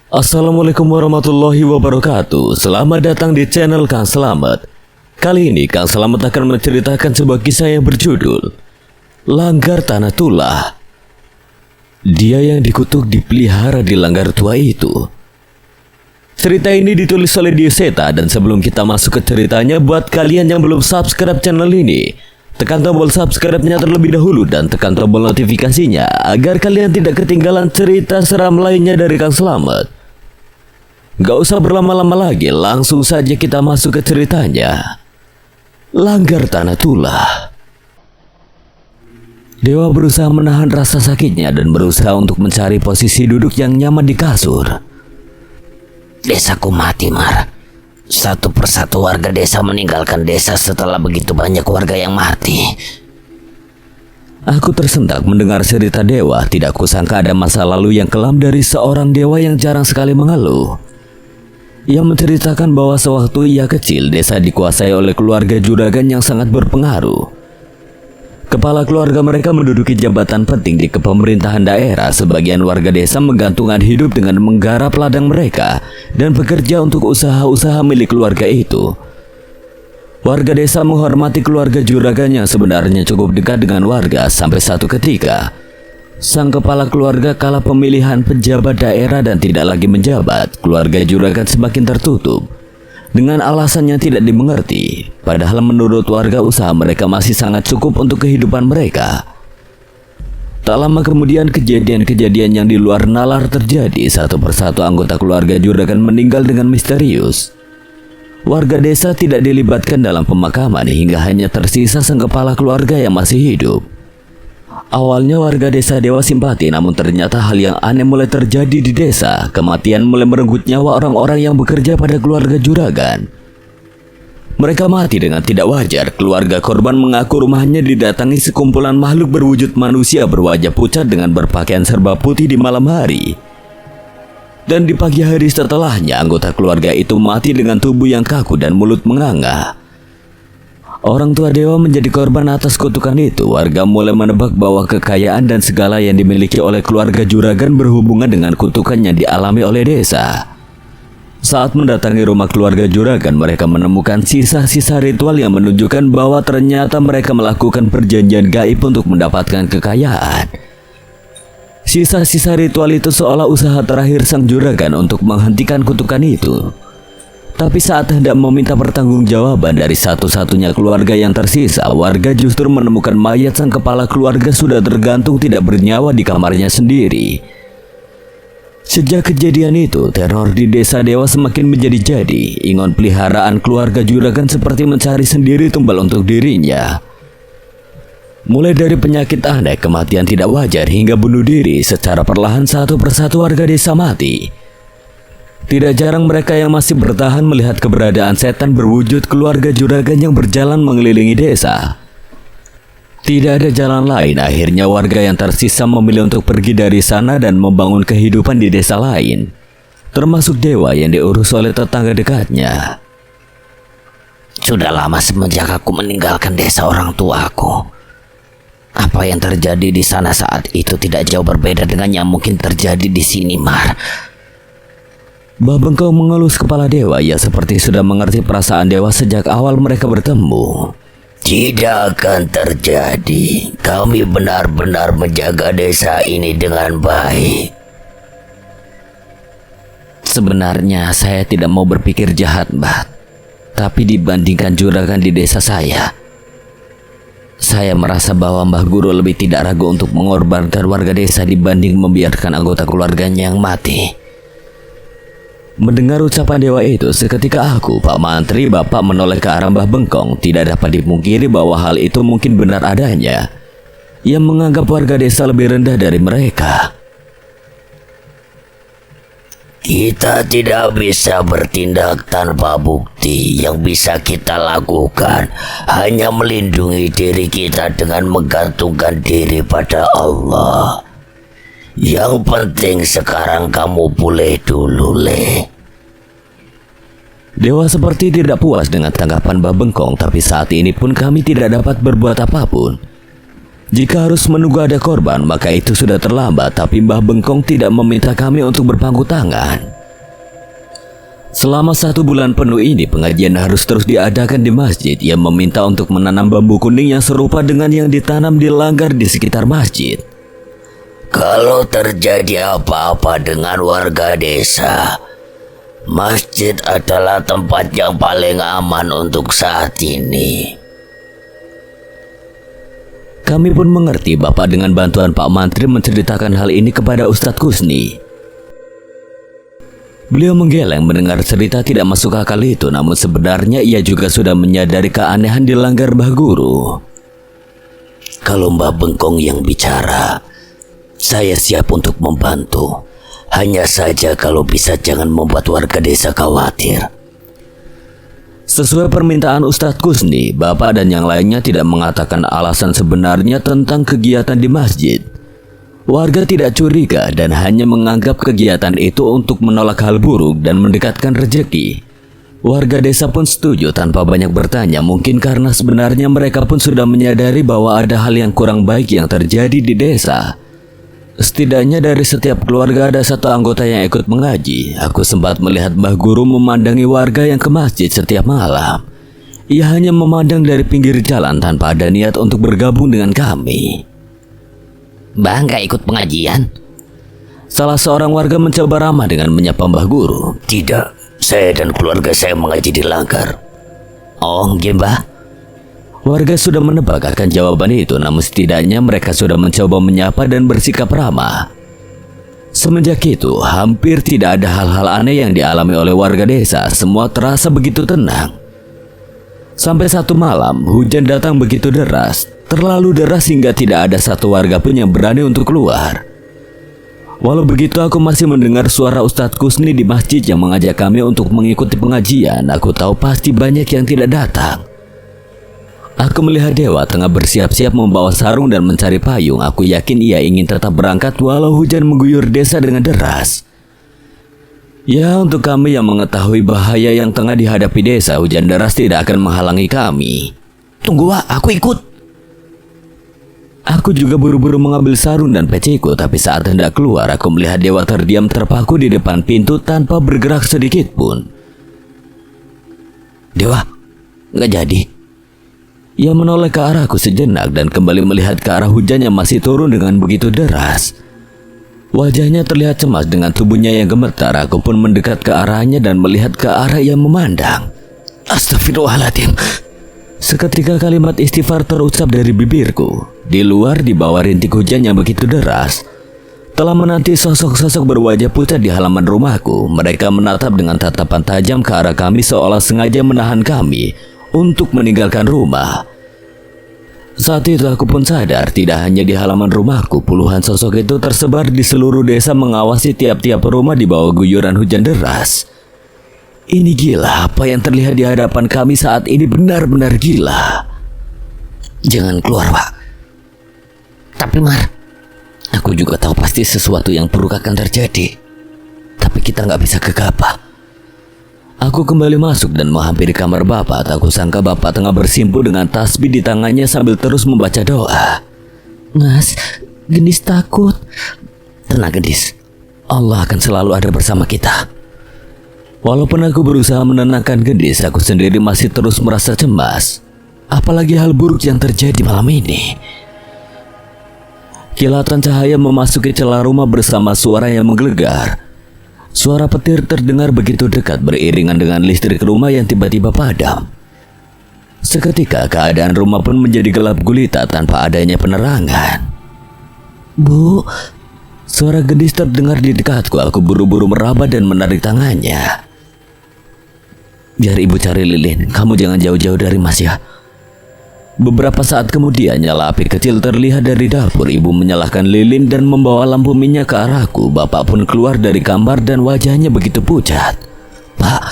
Assalamualaikum warahmatullahi wabarakatuh. Selamat datang di channel Kang Slamet. Kali ini Kang Slamet akan menceritakan sebuah kisah yang berjudul Langgar Tanah Tulah. Dia yang dikutuk dipelihara di langgar tua itu. Cerita ini ditulis oleh Dioseta, dan sebelum kita masuk ke ceritanya, buat kalian yang belum subscribe channel ini, tekan tombol subscribe-nya terlebih dahulu dan tekan tombol notifikasinya agar kalian tidak ketinggalan cerita seram lainnya dari Kang Slamet. Gak usah berlama-lama lagi, langsung saja kita masuk ke ceritanya. Langgar Tanah Tulah. Dewa berusaha menahan rasa sakitnya dan berusaha untuk mencari posisi duduk yang nyaman di kasur. Desaku mati, Mar. Satu persatu warga desa meninggalkan desa setelah begitu banyak warga yang mati. Aku tersentak mendengar cerita Dewa. Tidak kusangka ada masa lalu yang kelam dari seorang dewa yang jarang sekali mengeluh. Ia menceritakan bahwa sewaktu ia kecil, desa dikuasai oleh keluarga juragan yang sangat berpengaruh. Kepala keluarga mereka menduduki jabatan penting di kepemerintahan daerah. Sebagian warga desa menggantungkan hidup dengan menggarap ladang mereka dan bekerja untuk usaha-usaha milik keluarga itu. Warga desa menghormati keluarga juragan yang sebenarnya cukup dekat dengan warga sampai satu ketika sang kepala keluarga kalah pemilihan pejabat daerah dan tidak lagi menjabat. Keluarga juragan semakin tertutup dengan alasan yang tidak dimengerti. Padahal menurut warga usaha mereka masih sangat cukup untuk kehidupan mereka. Tak lama kemudian kejadian-kejadian yang di luar nalar terjadi. Satu persatu anggota keluarga juragan meninggal dengan misterius. Warga desa tidak dilibatkan dalam pemakaman hingga hanya tersisa sang kepala keluarga yang masih hidup. Awalnya warga desa Dewa simpati, namun ternyata hal yang aneh mulai terjadi di desa. Kematian mulai merenggut nyawa orang-orang yang bekerja pada keluarga juragan. Mereka mati dengan tidak wajar. Keluarga korban mengaku rumahnya didatangi sekumpulan makhluk berwujud manusia berwajah pucat dengan berpakaian serba putih di malam hari. Dan di pagi hari setelahnya, anggota keluarga itu mati dengan tubuh yang kaku dan mulut menganga. Orang tua Dewa menjadi korban atas kutukan itu. Warga mulai menebak bahwa kekayaan dan segala yang dimiliki oleh keluarga juragan berhubungan dengan kutukan yang dialami oleh desa. Saat mendatangi rumah keluarga juragan, mereka menemukan sisa-sisa ritual yang menunjukkan bahwa ternyata mereka melakukan perjanjian gaib untuk mendapatkan kekayaan. Sisa-sisa ritual itu seolah usaha terakhir sang juragan untuk menghentikan kutukan itu. Tapi saat hendak meminta pertanggungjawaban dari satu-satunya keluarga yang tersisa, warga justru menemukan mayat sang kepala keluarga sudah tergantung tidak bernyawa di kamarnya sendiri. Sejak kejadian itu, teror di desa Dewa semakin menjadi-jadi. Ingon peliharaan keluarga juragan seperti mencari sendiri tumbal untuk dirinya. Mulai dari penyakit aneh, kematian tidak wajar, hingga bunuh diri secara perlahan satu persatu warga desa mati. Tidak jarang mereka yang masih bertahan melihat keberadaan setan berwujud keluarga juragan yang berjalan mengelilingi desa. Tidak ada jalan lain, akhirnya warga yang tersisa memilih untuk pergi dari sana dan membangun kehidupan di desa lain, termasuk Dewa yang diurus oleh tetangga dekatnya. Sudah lama semenjak aku meninggalkan desa orang tuaku. Apa yang terjadi di sana saat itu tidak jauh berbeda dengan yang mungkin terjadi di sini, Mar. Mbah Bengkong mengelus kepala Dewa. Ia seperti sudah mengerti perasaan Dewa sejak awal mereka bertemu. Tidak akan terjadi. Kami benar-benar menjaga desa ini dengan baik. Sebenarnya saya tidak mau berpikir jahat, Mbah. Tapi dibandingkan juragan di desa saya merasa bahwa Mbah Guru lebih tidak ragu untuk mengorbankan warga desa dibanding membiarkan anggota keluarganya yang mati. Mendengar ucapan Dewa itu, seketika aku, Pak Mantri, Bapak menoleh ke arah Mbah Bengkong. Tidak dapat dipungkiri bahwa hal itu mungkin benar adanya. Ia menganggap warga desa lebih rendah dari mereka. Kita tidak bisa bertindak tanpa bukti. Yang bisa kita lakukan hanya melindungi diri kita dengan menggantungkan diri pada Allah. Yang penting sekarang kamu pulih dulu, Le. Dewa seperti tidak puas dengan tanggapan Mbah Bengkong, tapi saat ini pun kami tidak dapat berbuat apapun. Jika harus menunggu ada korban, maka itu sudah terlambat. Tapi Mbah Bengkong tidak meminta kami untuk berpangku tangan. Selama 1 bulan penuh ini pengajian harus terus diadakan di masjid. Ia meminta untuk menanam bambu kuning yang serupa dengan yang ditanam di langgar di sekitar masjid. Kalau terjadi apa-apa dengan warga desa, masjid adalah tempat yang paling aman untuk saat ini. Kami pun mengerti. Bapak dengan bantuan Pak Mantri menceritakan hal ini kepada Ustadz Kusni. Beliau menggeleng mendengar cerita tidak masuk akal itu, namun sebenarnya ia juga sudah menyadari keanehan di langgar Mbah Guru. Kalau Mbah Bengkong yang bicara, saya siap untuk membantu. Hanya saja kalau bisa jangan membuat warga desa khawatir. Sesuai permintaan Ustadz Kusni, Bapak dan yang lainnya tidak mengatakan alasan sebenarnya tentang kegiatan di masjid. Warga tidak curiga dan hanya menganggap kegiatan itu untuk menolak hal buruk dan mendekatkan rezeki. Warga desa pun setuju tanpa banyak bertanya, mungkin karena sebenarnya mereka pun sudah menyadari bahwa ada hal yang kurang baik yang terjadi di desa. Setidaknya dari setiap keluarga ada 1 anggota yang ikut mengaji. Aku sempat melihat Mbah Guru memandangi warga yang ke masjid setiap malam. Ia hanya memandang dari pinggir jalan tanpa ada niat untuk bergabung dengan kami. Mbah nggak ikut pengajian? Salah seorang warga mencoba ramah dengan menyapa Mbah Guru. Tidak, saya dan keluarga saya mengaji di langgar. Oh, nggih Mbah. Warga sudah menebak akan jawaban itu, namun setidaknya mereka sudah mencoba menyapa dan bersikap ramah. Semenjak itu, hampir tidak ada hal-hal aneh yang dialami oleh warga desa. Semua terasa begitu tenang. Sampai 1 malam, hujan datang begitu deras. Terlalu deras hingga tidak ada 1 warga pun yang berani untuk keluar. Walau begitu, aku masih mendengar suara Ustadz Kusni di masjid yang mengajak kami untuk mengikuti pengajian. Aku tahu pasti banyak yang tidak datang. Aku melihat Dewa tengah bersiap-siap membawa sarung dan mencari payung. Aku yakin ia ingin tetap berangkat walau hujan mengguyur desa dengan deras. Ya, untuk kami yang mengetahui bahaya yang tengah dihadapi desa, hujan deras tidak akan menghalangi kami. Tunggu Wak, aku ikut. Aku juga buru-buru mengambil sarung dan peciku, tapi saat hendak keluar, aku melihat Dewa terdiam terpaku di depan pintu tanpa bergerak sedikit pun. Dewa, nggak jadi. Ia menoleh ke arahku sejenak dan kembali melihat ke arah hujan yang masih turun dengan begitu deras. Wajahnya terlihat cemas dengan tubuhnya yang gemetar. Aku pun mendekat ke arahnya dan melihat ke arah yang memandang. Astagfirullahaladzim. Seketika kalimat istighfar terucap dari bibirku. Di luar, di bawah rintik hujan yang begitu deras, telah menanti sosok-sosok berwajah pucat di halaman rumahku. Mereka menatap dengan tatapan tajam ke arah kami seolah sengaja menahan kami untuk meninggalkan rumah. Saat itu aku pun sadar tidak hanya di halaman rumahku, puluhan sosok itu tersebar di seluruh desa mengawasi tiap-tiap rumah di bawah guyuran hujan deras. Ini gila, apa yang terlihat di hadapan kami saat ini benar-benar gila. Jangan keluar, Pak. Tapi Mar, aku juga tahu pasti sesuatu yang buruk akan terjadi. Tapi kita nggak bisa gegabah. Aku kembali masuk dan menghampiri kamar Bapak. Tak kusangka Bapak tengah bersimpu dengan tasbih di tangannya sambil terus membaca doa. Mas, Gendis takut. Tenang Gendis, Allah akan selalu ada bersama kita. Walaupun aku berusaha menenangkan Gendis, aku sendiri masih terus merasa cemas. Apalagi hal buruk yang terjadi malam ini. Kilatan cahaya memasuki celah rumah bersama suara yang menggelegar. Suara petir terdengar begitu dekat beriringan dengan listrik rumah yang tiba-tiba padam. Seketika keadaan rumah pun menjadi gelap gulita tanpa adanya penerangan. Bu, suara Gendis terdengar di dekatku. Aku buru-buru meraba dan menarik tangannya. Biar ibu cari lilin, kamu jangan jauh-jauh dari Mas ya. Beberapa saat kemudian nyala api kecil terlihat dari dapur. Ibu menyalakan lilin dan membawa lampu minyak ke arahku. Bapak pun keluar dari kamar dan wajahnya begitu pucat. Pak,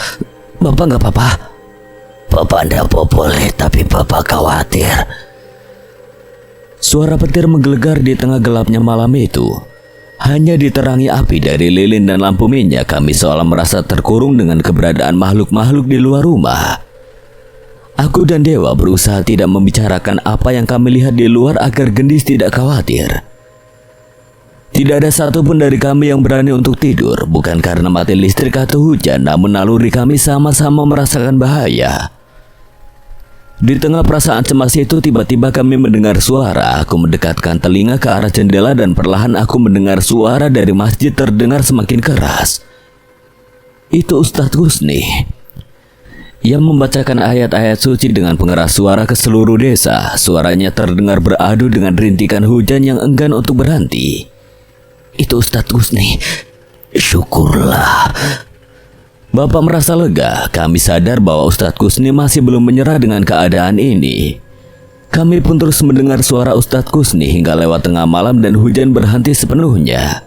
Bapak nggak apa-apa? Bapak nggak boleh, tapi Bapak khawatir. Suara petir menggelegar di tengah gelapnya malam itu. Hanya diterangi api dari lilin dan lampu minyak, kami seolah merasa terkurung dengan keberadaan makhluk-makhluk di luar rumah. Aku dan Dewa berusaha tidak membicarakan apa yang kami lihat di luar agar Gendis tidak khawatir. Tidak ada satupun dari kami yang berani untuk tidur, bukan karena mati listrik atau hujan, namun naluri kami sama-sama merasakan bahaya. Di tengah perasaan cemas itu, tiba-tiba kami mendengar suara. Aku mendekatkan telinga ke arah jendela dan perlahan aku mendengar suara dari masjid terdengar semakin keras. Itu Ustadz Husni. Ia membacakan ayat-ayat suci dengan pengeras suara ke seluruh desa. Suaranya terdengar beradu dengan rintikan hujan yang enggan untuk berhenti. Itu Ustadz Husni. Syukurlah. Bapak merasa lega. Kami sadar bahwa Ustadz Husni masih belum menyerah dengan keadaan ini. Kami pun terus mendengar suara Ustadz Husni hingga lewat tengah malam dan hujan berhenti sepenuhnya.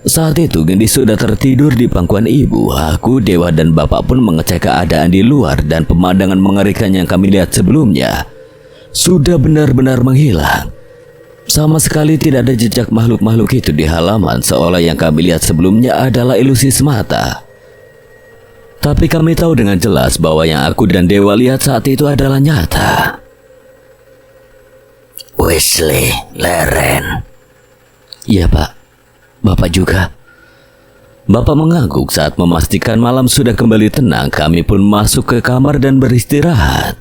Saat itu Gendis sudah tertidur di pangkuan ibu. Aku, Dewa dan Bapak pun mengecek keadaan di luar dan pemandangan mengerikan yang kami lihat sebelumnya sudah benar-benar menghilang. Sama sekali tidak ada jejak makhluk-makhluk itu di halaman, seolah yang kami lihat sebelumnya adalah ilusi semata. Tapi kami tahu dengan jelas bahwa yang aku dan Dewa lihat saat itu adalah nyata. Wesley, Leren. Iya Pak, Bapak juga. Bapak mengangguk saat memastikan malam sudah kembali tenang. Kami pun masuk ke kamar dan beristirahat.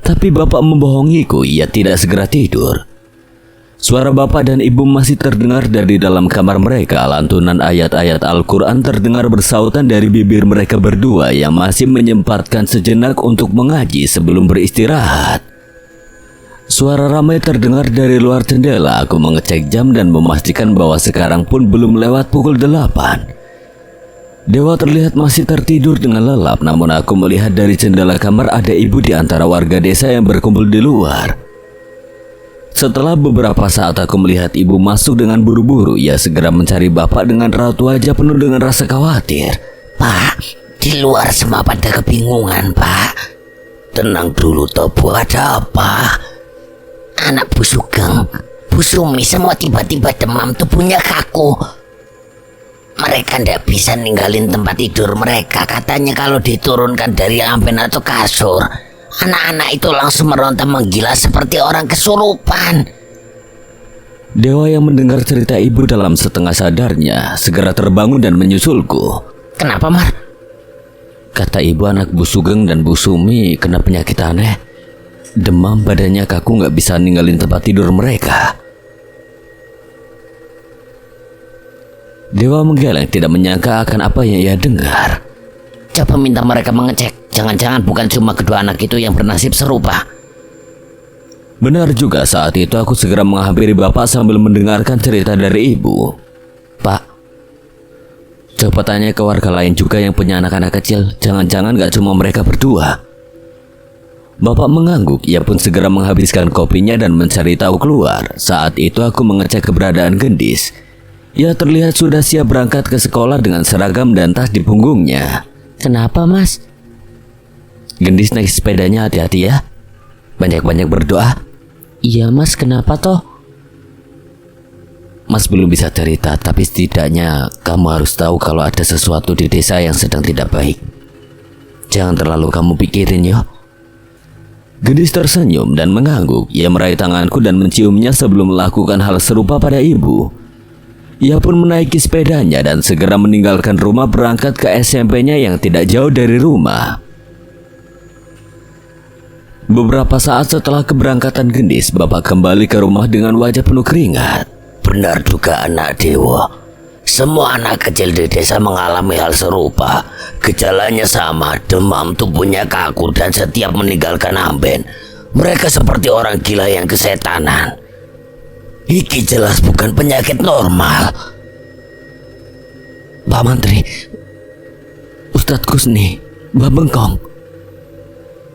Tapi Bapak membohongiku, ia tidak segera tidur. Suara Bapak dan Ibu masih terdengar dari dalam kamar mereka. Lantunan ayat-ayat Al-Quran terdengar bersautan dari bibir mereka berdua yang masih menyempatkan sejenak untuk mengaji sebelum beristirahat. Suara ramai terdengar dari luar jendela. Aku mengecek jam dan memastikan bahwa sekarang pun belum lewat pukul 8. Dewa terlihat masih tertidur dengan lelap, namun aku melihat dari jendela kamar ada ibu di antara warga desa yang berkumpul di luar. Setelah beberapa saat aku melihat ibu masuk dengan buru-buru. Ia segera mencari Bapak dengan raut wajah penuh dengan rasa khawatir. Pak, di luar semua pada kebingungan, Pak. Tenang dulu, Topo, ada apa? Anak Bu Sugeng, Bu Sumi semua tiba-tiba demam, tubuhnya kaku. Mereka tidak bisa ninggalin tempat tidur mereka. Katanya kalau diturunkan dari amben atau kasur, anak-anak itu langsung meronta menggila seperti orang kesurupan. Dewa yang mendengar cerita ibu dalam setengah sadarnya segera terbangun dan menyusulku. Kenapa, Mar? Kata ibu, anak Bu Sugeng dan Bu Sumi kena penyakit aneh. Demam, badannya kaku, nggak bisa ninggalin tempat tidur mereka. Dewa menggeleng, tidak menyangka akan apa yang ia dengar. Coba minta mereka mengecek. Jangan-jangan bukan cuma kedua anak itu yang bernasib serupa. Benar juga, saat itu aku segera menghampiri Bapak sambil mendengarkan cerita dari ibu. Pak, coba tanya ke warga lain juga yang punya anak-anak kecil. Jangan-jangan gak cuma mereka berdua. Bapak mengangguk. Ia pun segera menghabiskan kopinya dan mencari tahu keluar. Saat itu aku mengecek keberadaan Gendis. Ia terlihat sudah siap berangkat ke sekolah dengan seragam dan tas di punggungnya. Kenapa, Mas? Gendis naik sepedanya, hati-hati ya. Banyak-banyak berdoa. Iya, Mas, kenapa toh? Mas belum bisa cerita, tapi setidaknya kamu harus tahu kalau ada sesuatu di desa yang sedang tidak baik. Jangan terlalu kamu pikirin yo. Gendis tersenyum dan mengangguk. Ia meraih tanganku dan menciumnya sebelum melakukan hal serupa pada ibu. Ia pun menaiki sepedanya dan segera meninggalkan rumah berangkat ke SMP-nya yang tidak jauh dari rumah. Beberapa saat setelah keberangkatan Gendis, Bapak kembali ke rumah dengan wajah penuh keringat. Benar juga anak Dewa. Semua anak kecil di desa mengalami hal serupa. Gejalanya sama, demam, tubuhnya kaku, dan setiap meninggalkan amben, mereka seperti orang gila yang kesetanan. Iki jelas bukan penyakit normal. Pak Mantri, Ustadz Husni, Mbak Bengkong,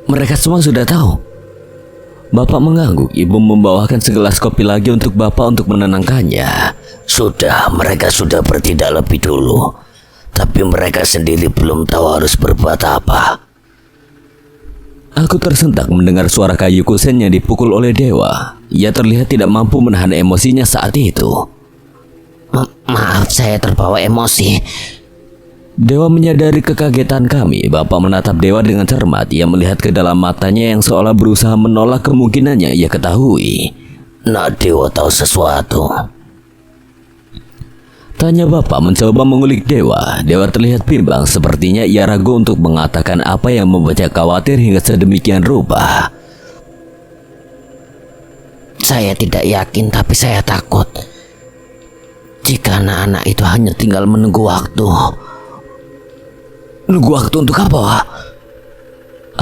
mereka semua sudah tahu. Bapak mengangguk. Ibu membawakan segelas kopi lagi untuk Bapak untuk menenangkannya. Sudah, mereka sudah bertindak lebih dulu. Tapi mereka sendiri belum tahu harus berbuat apa. Aku tersentak mendengar suara kayu kusen yang dipukul oleh Dewa. Ia terlihat tidak mampu menahan emosinya saat itu. Maaf, saya terbawa emosi. Dewa menyadari kekagetan kami. Bapak menatap Dewa dengan cermat. Ia melihat ke dalam matanya yang seolah berusaha menolak kemungkinannya ia ketahui. Nak Dewa tahu sesuatu. Tanya bapak mencoba mengulik Dewa. Dewa terlihat bimbang, sepertinya ia ragu untuk mengatakan apa yang membuatnya khawatir hingga sedemikian rupa. Saya tidak yakin, tapi saya takut. Jika anak-anak itu hanya tinggal menunggu waktu. Nunggu waktu untuk apa, Wak?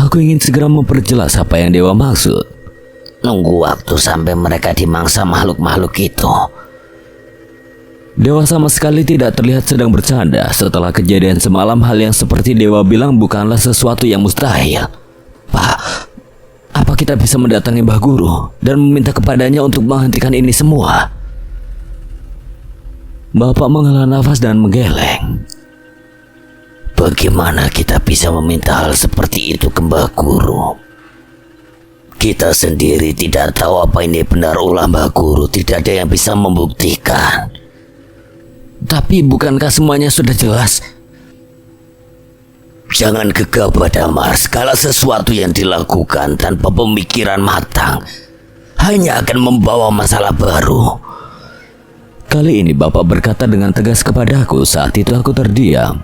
Aku ingin segera memperjelas apa yang Dewa maksud. Nunggu waktu sampai mereka dimangsa makhluk-makhluk itu. Dewa sama sekali tidak terlihat sedang bercanda. Setelah kejadian semalam, hal yang seperti Dewa bilang bukanlah sesuatu yang mustahil. Pak, apa kita bisa mendatangi Mbah Guru dan meminta kepadanya untuk menghentikan ini semua? Bapak menghela nafas dan menggeleng. Bagaimana kita bisa meminta hal seperti itu ke Mbah Guru? Kita sendiri tidak tahu apa ini benar ulah Mbah Guru. Tidak ada yang bisa membuktikan. Tapi bukankah semuanya sudah jelas? Jangan gegabah Damar. Segala sesuatu yang dilakukan tanpa pemikiran matang hanya akan membawa masalah baru. Kali ini bapak berkata dengan tegas kepadaku. Saat itu aku terdiam.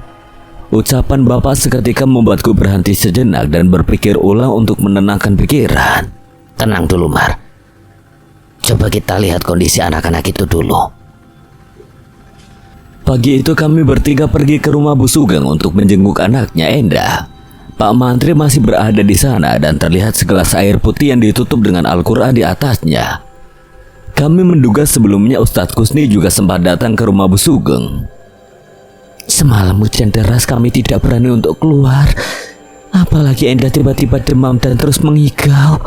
Ucapan bapak seketika membuatku berhenti sejenak dan berpikir ulang untuk menenangkan pikiran. Tenang dulu, Mar. Coba kita lihat kondisi anak-anak itu dulu. Pagi itu kami bertiga pergi ke rumah Bu Sugeng untuk menjenguk anaknya Enda. Pak Mantri masih berada di sana dan terlihat segelas air putih yang ditutup dengan Al-Quran di atasnya. Kami menduga sebelumnya Ustadz Kusni juga sempat datang ke rumah Bu Sugeng. Semalam hujan deras, kami tidak berani untuk keluar. Apalagi Enda tiba-tiba demam dan terus mengigau.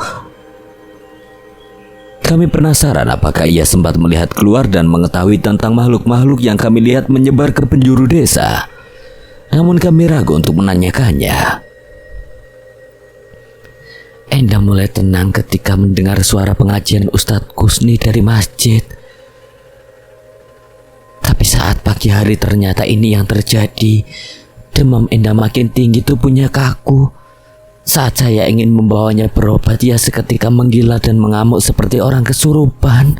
Kami penasaran apakah ia sempat melihat keluar dan mengetahui tentang makhluk-makhluk yang kami lihat menyebar ke penjuru desa. Namun kami ragu untuk menanyakannya. Enda mulai tenang ketika mendengar suara pengajian Ustadz Kusni dari masjid. Tapi saat pagi hari ternyata ini yang terjadi. Demam Enda makin tinggi, tubuhnya kaku. Saat saya ingin membawanya berobat, ia seketika menggila dan mengamuk seperti orang kesurupan.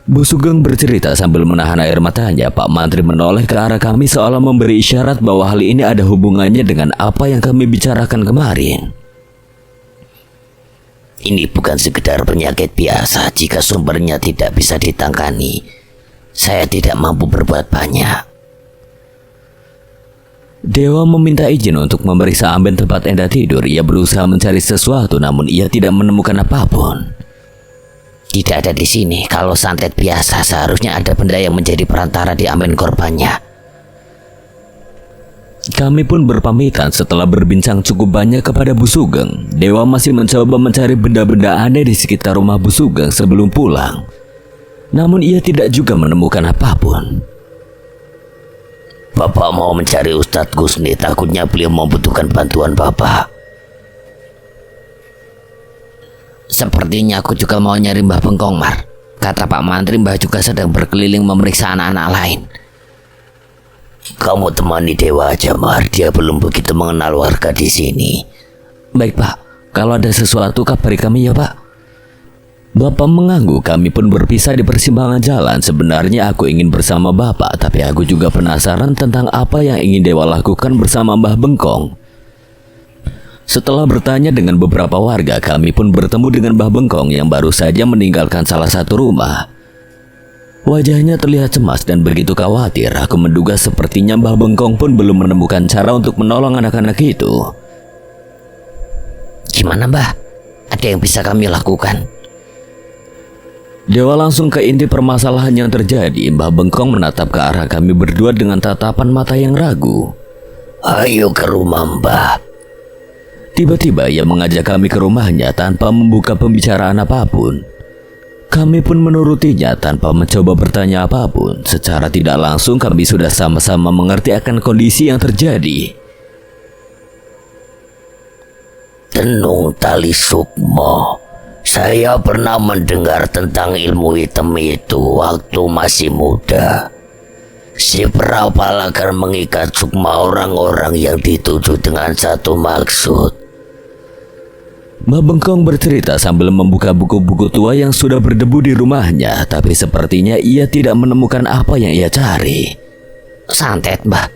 Bu Sugeng bercerita sambil menahan air matanya. Pak Mantri menoleh ke arah kami seolah memberi isyarat bahwa hal ini ada hubungannya dengan apa yang kami bicarakan kemarin. Ini bukan sekedar penyakit biasa. Jika sumbernya tidak bisa ditangani, saya tidak mampu berbuat banyak. Dewa meminta izin untuk memeriksa amben tempat Enda tidur. Ia berusaha mencari sesuatu namun ia tidak menemukan apapun. Tidak ada di sini. Kalau santet biasa seharusnya ada benda yang menjadi perantara di amben korbannya. Kami pun berpamitan setelah berbincang cukup banyak kepada Bu Sugeng. Dewa masih mencoba mencari benda-benda aneh di sekitar rumah Bu Sugeng sebelum pulang. Namun ia tidak juga menemukan apapun. Bapak mau mencari Ustadz Kusni, takutnya beliau membutuhkan bantuan Bapak. Sepertinya aku juga mau nyari Mbah Bengkong, Mar. Kata Pak Mantri, Mbah juga sedang berkeliling memeriksa anak-anak lain. Kamu temani Dewa aja, Mar. Dia belum begitu mengenal warga di sini. Baik, Pak. Kalau ada sesuatu kabari kami ya, Pak. Bapak mengangguk. Kami pun berpisah di persimpangan jalan. Sebenarnya aku ingin bersama Bapak, tapi aku juga penasaran tentang apa yang ingin Dewa lakukan bersama Mbah Bengkong. Setelah bertanya dengan beberapa warga, kami pun bertemu dengan Mbah Bengkong yang baru saja meninggalkan salah satu rumah. Wajahnya terlihat cemas dan begitu khawatir. Aku menduga sepertinya Mbah Bengkong pun belum menemukan cara untuk menolong anak-anak itu. Gimana, Mbah? Ada yang bisa kami lakukan? Dewa langsung ke inti permasalahan yang terjadi. Mbah Bengkong menatap ke arah kami berdua dengan tatapan mata yang ragu. Ayo ke rumah, Mbah. Tiba-tiba ia mengajak kami ke rumahnya tanpa membuka pembicaraan apapun. Kami pun menurutinya tanpa mencoba bertanya apapun. Secara tidak langsung kami sudah sama-sama mengerti akan kondisi yang terjadi. Tenung Tali Sukmo. Saya pernah mendengar tentang ilmu hitam itu waktu masih muda. Si Prapal akan mengikat sukma orang-orang yang dituju dengan satu maksud. Mbah Bengkong bercerita sambil membuka buku-buku tua yang sudah berdebu di rumahnya, tapi sepertinya ia tidak menemukan apa yang ia cari. Santet, Mbah.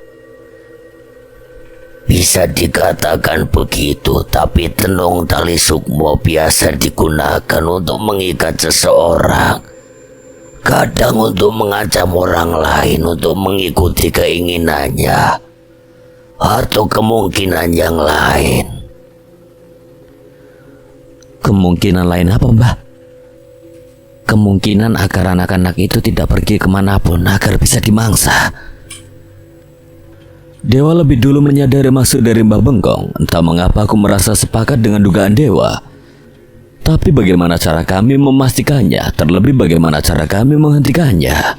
Bisa dikatakan begitu, tapi tenung tali sukmo biasa digunakan untuk mengikat seseorang. Kadang untuk mengancam orang lain untuk mengikuti keinginannya, atau kemungkinan yang lain. Kemungkinan lain apa, Mbah? Kemungkinan agar anak-anak itu tidak pergi kemanapun agar bisa dimangsa. Dewa lebih dulu menyadari maksud dari Mbah Bengkong. Entah mengapa aku merasa sepakat dengan dugaan Dewa. Tapi bagaimana cara kami memastikannya? Terlebih bagaimana cara kami menghentikannya?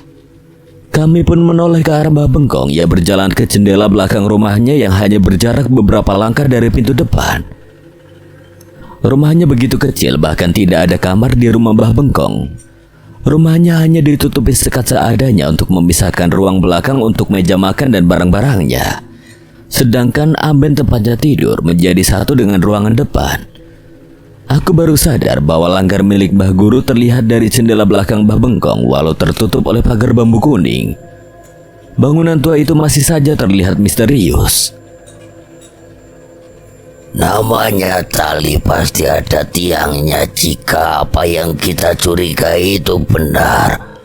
Kami pun menoleh ke arah Mbah Bengkong. Ia berjalan ke jendela belakang rumahnya yang hanya berjarak beberapa langkah dari pintu depan. Rumahnya begitu kecil, bahkan tidak ada kamar di rumah Mbah Bengkong. Rumahnya hanya ditutupi sekat seadanya untuk memisahkan ruang belakang untuk meja makan dan barang-barangnya. Sedangkan amben tempatnya tidur menjadi satu dengan ruangan depan. Aku baru sadar bahwa langgar milik Mbah Guru terlihat dari jendela belakang Mbah Bengkong walau tertutup oleh pagar bambu kuning. Bangunan tua itu masih saja terlihat misterius. Namanya tali pasti ada tiangnya. Jika apa yang kita curigai itu benar,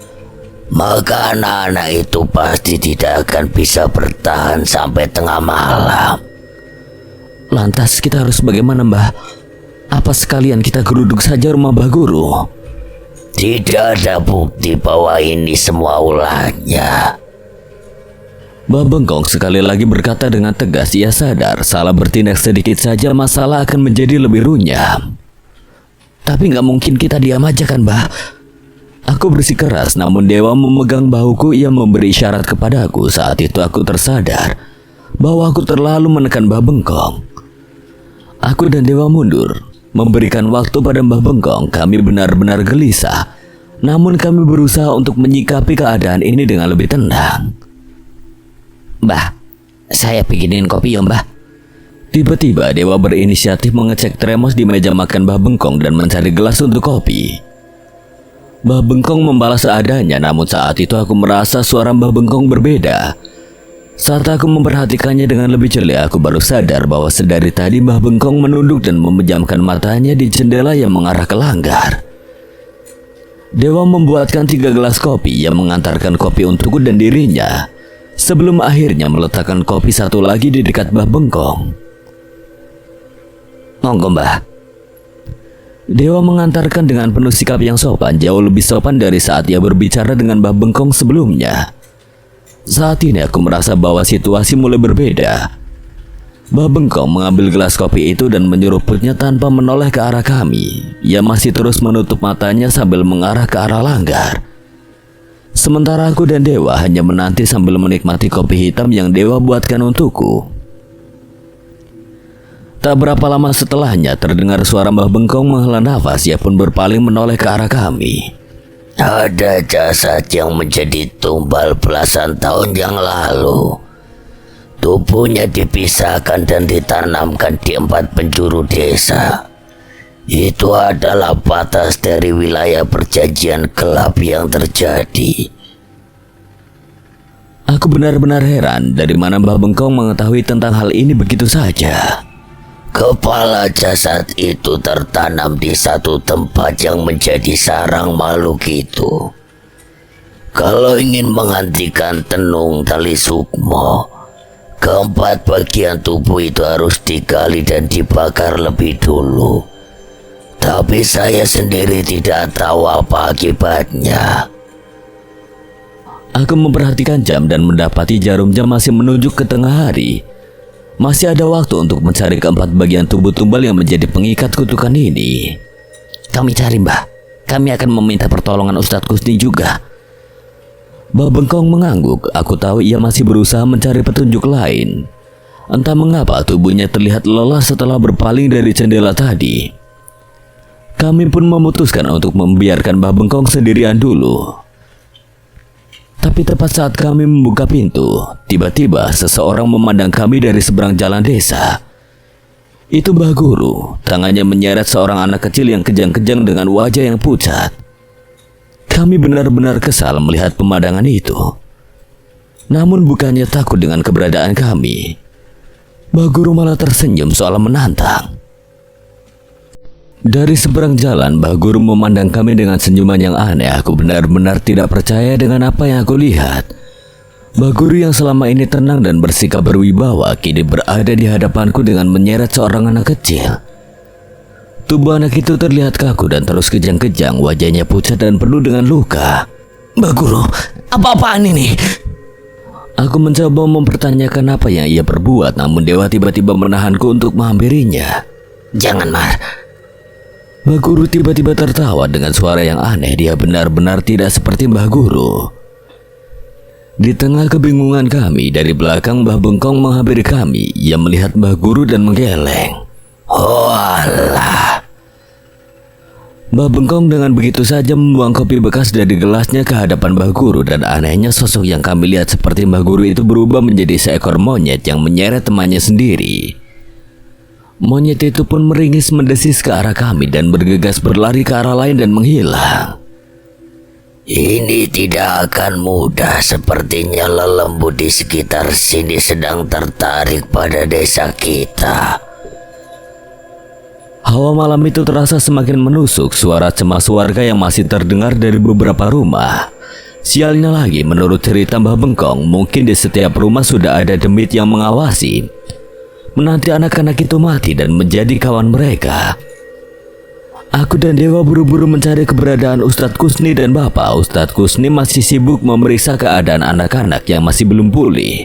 maka anak-anak itu pasti tidak akan bisa bertahan sampai tengah malam. Lantas kita harus bagaimana, Mbah? Apa sekalian kita geruduk saja rumah Mbah Guru? Tidak ada bukti bahwa ini semua ulahnya. Mbah Bengkong sekali lagi berkata dengan tegas. Ia sadar salah bertindak sedikit saja masalah akan menjadi lebih runyam. Tapi nggak mungkin kita diam aja kan, Mbah? Aku bersikeras, namun Dewa memegang bahuku. Ia memberi isyarat kepadaku. Saat itu aku tersadar bahwa aku terlalu menekan Mbah Bengkong. Aku dan Dewa mundur, memberikan waktu pada Mbah Bengkong. Kami benar-benar gelisah, namun kami berusaha untuk menyikapi keadaan ini dengan lebih tenang. Mbah, saya bikinin kopi ya, Mbah. Tiba-tiba Dewa berinisiatif mengecek termos di meja makan Mbah Bengkong dan mencari gelas untuk kopi. Mbah Bengkong membalas seadanya, namun saat itu aku merasa suara Mbah Bengkong berbeda. Saat aku memperhatikannya dengan lebih jeli, aku baru sadar bahwa sedari tadi Mbah Bengkong menunduk dan memejamkan matanya di jendela yang mengarah ke langgar. Dewa membuatkan 3 gelas kopi yang mengantarkan kopi untukku dan dirinya, sebelum akhirnya meletakkan kopi satu lagi di dekat Mbah Bengkong. Monggo, Mbah. Dewa mengantarkan dengan penuh sikap yang sopan, jauh lebih sopan dari saat ia berbicara dengan Mbah Bengkong sebelumnya. Saat ini aku merasa bahwa situasi mulai berbeda. Mbah Bengkong mengambil gelas kopi itu dan menyeruputnya tanpa menoleh ke arah kami. Ia masih terus menutup matanya sambil mengarah ke arah langgar. Sementara aku dan Dewa hanya menanti sambil menikmati kopi hitam yang Dewa buatkan untukku. Tak berapa lama setelahnya terdengar suara Mbah Bengkong menghela nafas. Ia pun berpaling menoleh ke arah kami. Ada jasad yang menjadi tumbal belasan tahun yang lalu. Tubuhnya dipisahkan dan ditanamkan di 4 penjuru desa. Itu adalah batas dari wilayah perjanjian gelap yang terjadi. Aku benar-benar heran dari mana Mbah Bengkong mengetahui tentang hal ini begitu saja. Kepala jasad itu tertanam di satu tempat yang menjadi sarang makhluk itu. Kalau ingin menghentikan tenung tali sukmo, 4 bagian tubuh itu harus digali dan dibakar lebih dulu. Tapi saya sendiri tidak tahu apa akibatnya. Aku memperhatikan jam dan mendapati jarum jam masih menunjuk ke tengah hari. Masih ada waktu untuk mencari 4 bagian tubuh tumbal yang menjadi pengikat kutukan ini. Kami cari, Mbah. Kami akan meminta pertolongan Ustadz Kusni juga. Mbah Bengkong mengangguk. Aku tahu ia masih berusaha mencari petunjuk lain. Entah mengapa tubuhnya terlihat lelah setelah berpaling dari jendela tadi. Kami pun memutuskan untuk membiarkan Mbah Bengkong sendirian dulu. Tapi tepat saat kami membuka pintu, tiba-tiba seseorang memandang kami dari seberang jalan desa. Itu Mbah Guru, tangannya menyeret seorang anak kecil yang kejang-kejang dengan wajah yang pucat. Kami benar-benar kesal melihat pemandangan itu. Namun bukannya takut dengan keberadaan kami, Mbah Guru malah tersenyum seolah menantang. Dari seberang jalan, Mbah Guru memandang kami dengan senyuman yang aneh. Aku benar-benar tidak percaya dengan apa yang aku lihat. Mbah Guru yang selama ini tenang dan bersikap berwibawa kini berada di hadapanku dengan menyeret seorang anak kecil. Tubuh anak itu terlihat kaku dan terus kejang-kejang, wajahnya pucat dan penuh dengan luka. Mbah Guru, apa-apaan ini? Aku mencoba mempertanyakan apa yang ia perbuat, namun Dewa tiba-tiba menahanku untuk menghampirinya. Jangan, Mar. Mbah Guru tiba-tiba tertawa dengan suara yang aneh. Dia benar-benar tidak seperti Mbah Guru. Di tengah kebingungan kami, dari belakang Mbah Bengkong menghampiri kami. Ia melihat Mbah Guru dan menggeleng. Oh alah. Mbah Bengkong dengan begitu saja membuang kopi bekas dari gelasnya ke hadapan Mbah Guru, dan anehnya sosok yang kami lihat seperti Mbah Guru itu berubah menjadi seekor monyet yang menyeret temannya sendiri. Monyet itu pun meringis mendesis ke arah kami dan bergegas berlari ke arah lain dan menghilang. Ini tidak akan mudah. Sepertinya lelembut di sekitar sini sedang tertarik pada desa kita. Hawa malam itu terasa semakin menusuk. Suara cemas warga yang masih terdengar dari beberapa rumah. Sialnya lagi, menurut cerita Mbah Bengkong, mungkin di setiap rumah sudah ada demit yang mengawasi, menanti anak-anak itu mati dan menjadi kawan mereka. Aku dan Dewa buru-buru mencari keberadaan Ustadz Kusni dan Bapak. Ustadz Kusni masih sibuk memeriksa keadaan anak-anak yang masih belum pulih.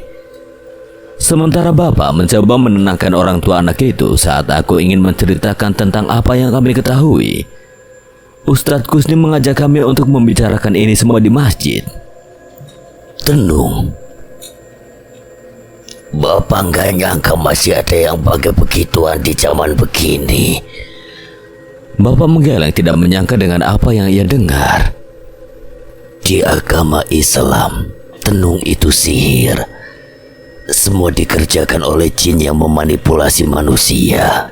Sementara Bapak mencoba menenangkan orang tua anak itu. Saat aku ingin menceritakan tentang apa yang kami ketahui, Ustadz Kusni mengajak kami untuk membicarakan ini semua di masjid. Tenung. Bapak nggak nyangka masih ada yang pakai begituan di zaman begini. Bapak menggeleng, tidak menyangka dengan apa yang ia dengar. Di agama Islam, tenung itu sihir. Semua dikerjakan oleh jin yang memanipulasi manusia.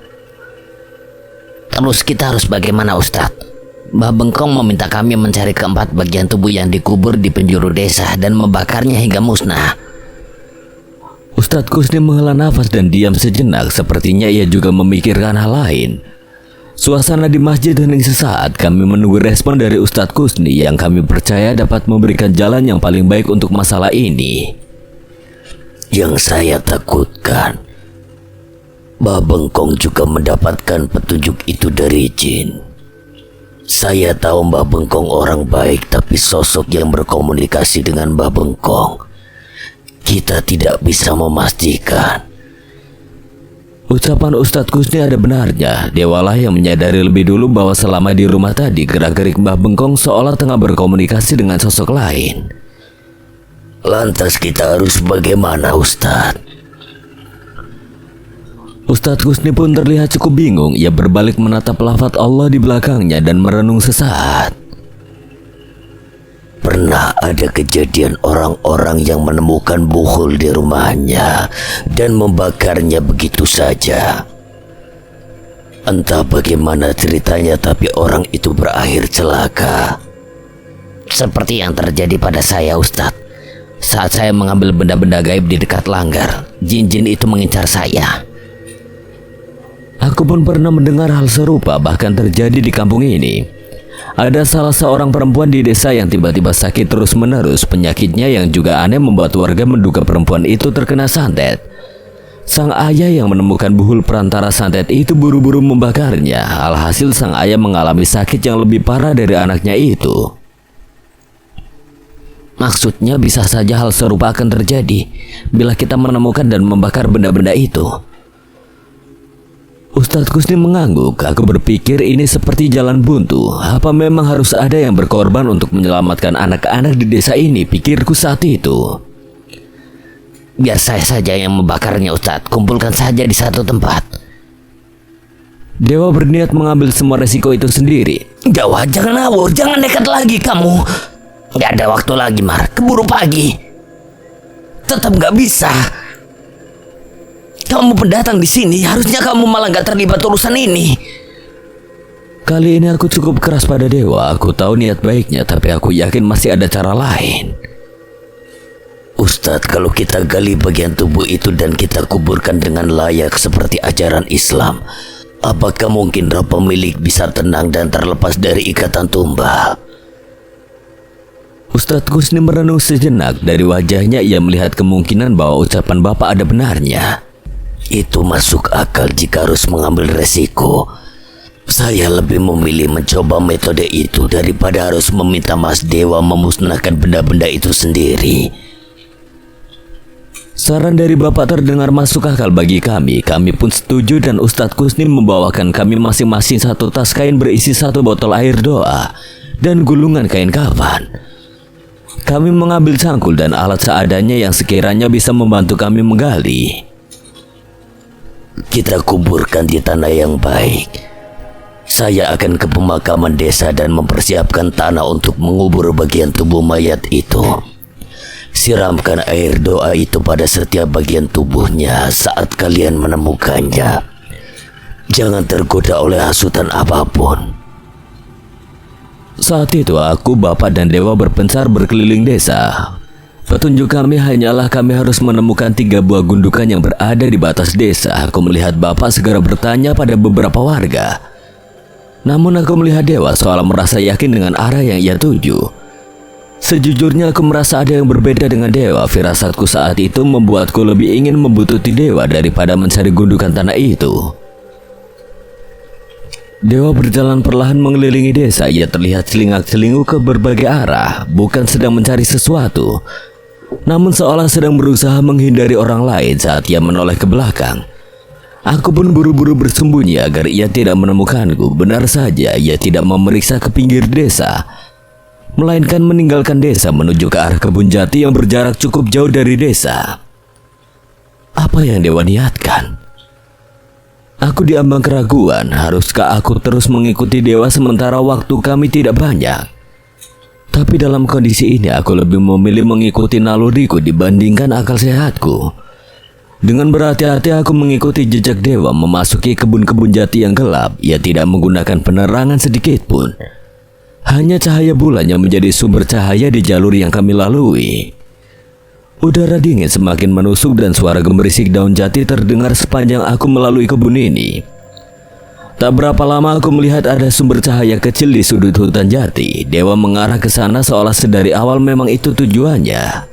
Terus kita harus bagaimana, Ustadz? Mbah Bengkong meminta kami mencari keempat bagian tubuh yang dikubur di penjuru desa dan membakarnya hingga musnah. Ustadz Kusni menghela nafas dan diam sejenak. Sepertinya ia juga memikirkan hal lain. Suasana di masjid hening sesaat. Kami menunggu respon dari Ustadz Kusni yang kami percaya dapat memberikan jalan yang paling baik untuk masalah ini. Yang saya takutkan, Mbah Bengkong juga mendapatkan petunjuk itu dari jin. Saya tahu Mbah Bengkong orang baik, tapi sosok yang berkomunikasi dengan Mbah Bengkong, kita tidak bisa memastikan. Ucapan Ustadz Kusni ada benarnya. Dewalah yang menyadari lebih dulu bahwa selama di rumah tadi gerak-gerik Mbah Bengkong seolah tengah berkomunikasi dengan sosok lain. Lantas kita harus bagaimana, Ustadz? Ustadz Kusni pun terlihat cukup bingung. Ia berbalik menatap lafaz Allah di belakangnya dan merenung sesaat. Pernah ada kejadian orang-orang yang menemukan buhul di rumahnya dan membakarnya begitu saja. Entah bagaimana ceritanya, tapi orang itu berakhir celaka. Seperti yang terjadi pada saya, Ustadz. Saat saya mengambil benda-benda gaib di dekat langgar, jin-jin itu mengincar saya. Aku pun pernah mendengar hal serupa, bahkan terjadi di kampung ini. Ada salah seorang perempuan di desa yang tiba-tiba sakit terus-menerus. Penyakitnya yang juga aneh membuat warga menduga perempuan itu terkena santet. Sang ayah yang menemukan buhul perantara santet itu buru-buru membakarnya. Alhasil sang ayah mengalami sakit yang lebih parah dari anaknya itu. Maksudnya bisa saja hal serupa akan terjadi bila kita menemukan dan membakar benda-benda itu. Ustadz Kusni mengangguk. Aku berpikir ini seperti jalan buntu. Apa memang harus ada yang berkorban untuk menyelamatkan anak-anak di desa ini? Pikirku saat itu. Biar saya saja yang membakarnya, Ustadz. Kumpulkan saja di satu tempat. Dewa berniat mengambil semua resiko itu sendiri. Dewa, jangan ngawur, jangan nekat lagi kamu. Gak ada waktu lagi, Mar. Keburu pagi. Tetap gak bisa. Kamu pendatang di sini, harusnya kamu malah gak terlibat urusan ini. Kali ini aku cukup keras pada dewa. Aku tahu niat baiknya, tapi aku yakin masih ada cara lain. Ustadz, kalau kita gali bagian tubuh itu dan kita kuburkan dengan layak seperti ajaran Islam, apakah mungkin roh pemilik bisa tenang dan terlepas dari ikatan tumbal? Ustadz Kusni merenung sejenak. Dari wajahnya ia melihat kemungkinan bahwa ucapan bapak ada benarnya. Itu masuk akal jika harus mengambil resiko. Saya lebih memilih mencoba metode itu daripada harus meminta Mas Dewa memusnahkan benda-benda itu sendiri. Saran dari bapak terdengar masuk akal bagi kami. Kami pun setuju dan Ustadz Kusni membawakan kami masing-masing satu tas kain berisi satu botol air doa dan gulungan kain kafan. Kami mengambil cangkul dan alat seadanya yang sekiranya bisa membantu kami menggali. Kita kuburkan di tanah yang baik. Saya akan ke pemakaman desa dan mempersiapkan tanah untuk mengubur bagian tubuh mayat itu. Siramkan air doa itu pada setiap bagian tubuhnya saat kalian menemukannya. Jangan tergoda oleh hasutan apapun. Saat itu aku, bapak dan dewa berpencar berkeliling desa. Petunjuk kami hanyalah kami harus menemukan 3 buah gundukan yang berada di batas desa. Aku melihat bapak segera bertanya pada beberapa warga. Namun aku melihat dewa seolah merasa yakin dengan arah yang ia tuju. Sejujurnya aku merasa ada yang berbeda dengan dewa. Firasatku saat itu membuatku lebih ingin membuntuti dewa daripada mencari gundukan tanah itu. Dewa berjalan perlahan mengelilingi desa. Ia terlihat celingak-celinguk ke berbagai arah, bukan sedang mencari sesuatu, namun seolah sedang berusaha menghindari orang lain saat ia menoleh ke belakang. Aku pun buru-buru bersembunyi agar ia tidak menemukanku. Benar saja, ia tidak memeriksa ke pinggir desa, melainkan meninggalkan desa menuju ke arah kebun jati yang berjarak cukup jauh dari desa. Apa yang dewa niatkan? Aku diambang keraguan. Haruskah aku terus mengikuti dewa sementara waktu kami tidak banyak? Tapi dalam kondisi ini aku lebih memilih mengikuti naluriku dibandingkan akal sehatku. Dengan berhati-hati aku mengikuti jejak dewa memasuki kebun-kebun jati yang gelap. Ia tidak menggunakan penerangan sedikit pun. Hanya cahaya bulan yang menjadi sumber cahaya di jalur yang kami lalui. Udara dingin semakin menusuk dan suara gemerisik daun jati terdengar sepanjang aku melalui kebun ini. Tak berapa lama aku melihat ada sumber cahaya kecil di sudut hutan jati. Dewa mengarah ke sana seolah sedari awal memang itu tujuannya.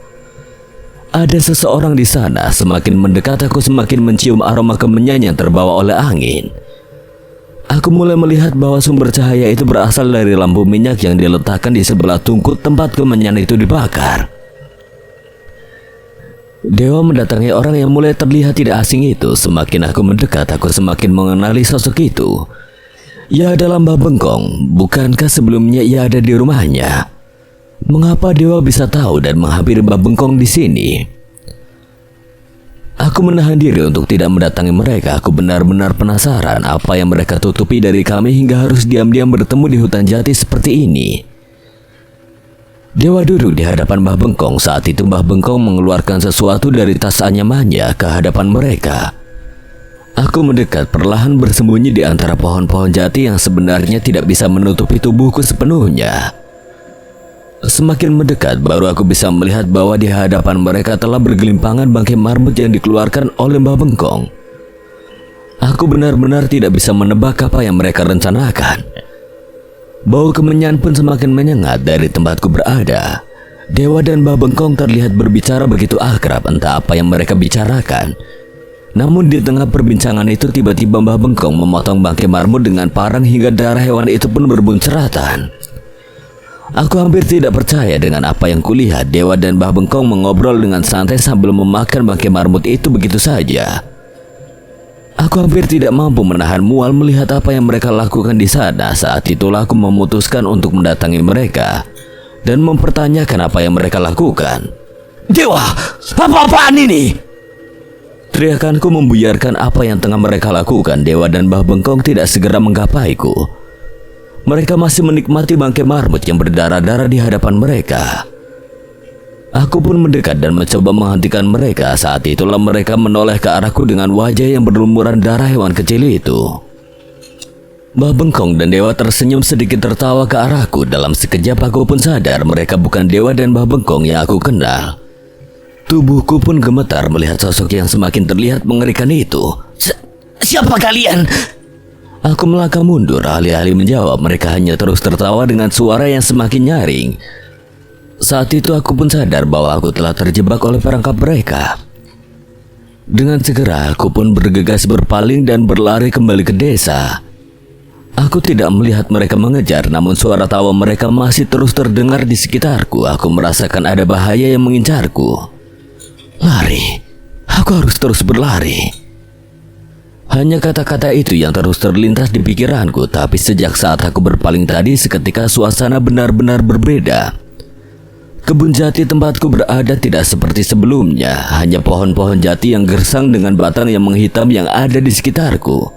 Ada seseorang di sana. Semakin mendekat aku semakin mencium aroma kemenyan yang terbawa oleh angin. Aku mulai melihat bahwa sumber cahaya itu berasal dari lampu minyak yang diletakkan di sebelah tungku tempat kemenyan itu dibakar. Dewa mendatangi orang yang mulai terlihat tidak asing itu. Semakin aku mendekat, aku semakin mengenali sosok itu. Ia adalah Mbah Bengkong. Bukankah sebelumnya ia ada di rumahnya? Mengapa dewa bisa tahu dan menghampiri Mbah Bengkong di sini? Aku menahan diri untuk tidak mendatangi mereka. Aku benar-benar penasaran apa yang mereka tutupi dari kami hingga harus diam-diam bertemu di hutan jati seperti ini. Dewa duduk di hadapan Mbah Bengkong. Saat itu Mbah Bengkong mengeluarkan sesuatu dari tas anyamannya ke hadapan mereka. Aku mendekat perlahan bersembunyi di antara pohon-pohon jati yang sebenarnya tidak bisa menutupi tubuhku sepenuhnya. Semakin mendekat baru aku bisa melihat bahwa di hadapan mereka telah bergelimpangan bangkai marmut yang dikeluarkan oleh Mbah Bengkong. Aku benar-benar tidak bisa menebak apa yang mereka rencanakan. Bau kemenyan pun semakin menyengat dari tempatku berada. Dewa dan Mbah Bengkong terlihat berbicara begitu akrab, entah apa yang mereka bicarakan. Namun di tengah perbincangan itu tiba-tiba Mbah Bengkong memotong bangkai marmut dengan parang hingga darah hewan itu pun bermunceratan. Aku hampir tidak percaya dengan apa yang kulihat. Dewa dan Mbah Bengkong mengobrol dengan santai sambil memakan bangkai marmut itu begitu saja. Aku hampir tidak mampu menahan mual melihat apa yang mereka lakukan di sana. Saat itulah aku memutuskan untuk mendatangi mereka dan mempertanyakan apa yang mereka lakukan. Dewa, apa-apaan ini? Teriakanku membuyarkan apa yang tengah mereka lakukan. Dewa dan Mbah Bengkong tidak segera menggapaiku. Mereka masih menikmati bangkai marmut yang berdarah-darah di hadapan mereka. Aku pun mendekat dan mencoba menghentikan mereka. Saat itulah mereka menoleh ke arahku dengan wajah yang berlumuran darah hewan kecil itu. Mbah Bengkong dan Dewa tersenyum sedikit tertawa ke arahku. Dalam sekejap aku pun sadar mereka bukan Dewa dan Mbah Bengkong yang aku kenal. Tubuhku pun gemetar melihat sosok yang semakin terlihat mengerikan itu. Siapa kalian? Aku melangkah mundur, alih-alih menjawab mereka hanya terus tertawa dengan suara yang semakin nyaring. Saat itu aku pun sadar bahwa aku telah terjebak oleh perangkap mereka. Dengan segera aku pun bergegas berpaling dan berlari kembali ke desa. Aku tidak melihat mereka mengejar, namun suara tawa mereka masih terus terdengar di sekitarku. Aku merasakan ada bahaya yang mengincarku. Lari, aku harus terus berlari. Hanya kata-kata itu yang terus terlintas di pikiranku. Tapi sejak saat aku berpaling tadi, seketika suasana benar-benar berbeda. Kebun jati tempatku berada tidak seperti sebelumnya. Hanya pohon-pohon jati yang gersang dengan batang yang menghitam yang ada di sekitarku.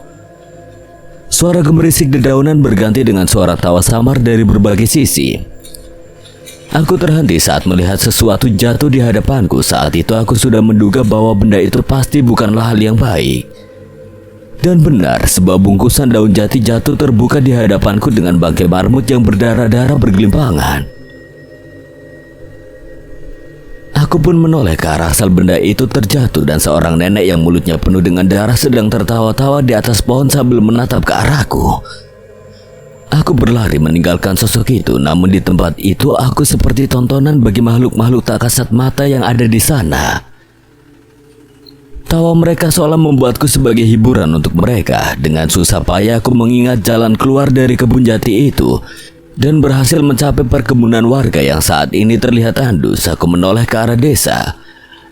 Suara gemerisik dedaunan berganti dengan suara tawa samar dari berbagai sisi. Aku terhenti saat melihat sesuatu jatuh di hadapanku. Saat itu aku sudah menduga bahwa benda itu pasti bukanlah hal yang baik. Dan benar, sebuah bungkusan daun jati jatuh terbuka di hadapanku dengan bangkai marmut yang berdarah-darah bergelimpangan. Aku pun menoleh ke arah asal benda itu terjatuh dan seorang nenek yang mulutnya penuh dengan darah sedang tertawa-tawa di atas pohon sambil menatap ke arahku. Aku berlari meninggalkan sosok itu, namun di tempat itu aku seperti tontonan bagi makhluk-makhluk tak kasat mata yang ada di sana. Tawa mereka seolah membuatku sebagai hiburan untuk mereka. Dengan susah payah aku mengingat jalan keluar dari kebun jati itu dan berhasil mencapai perkebunan warga yang saat ini terlihat tandus. Aku menoleh ke arah desa,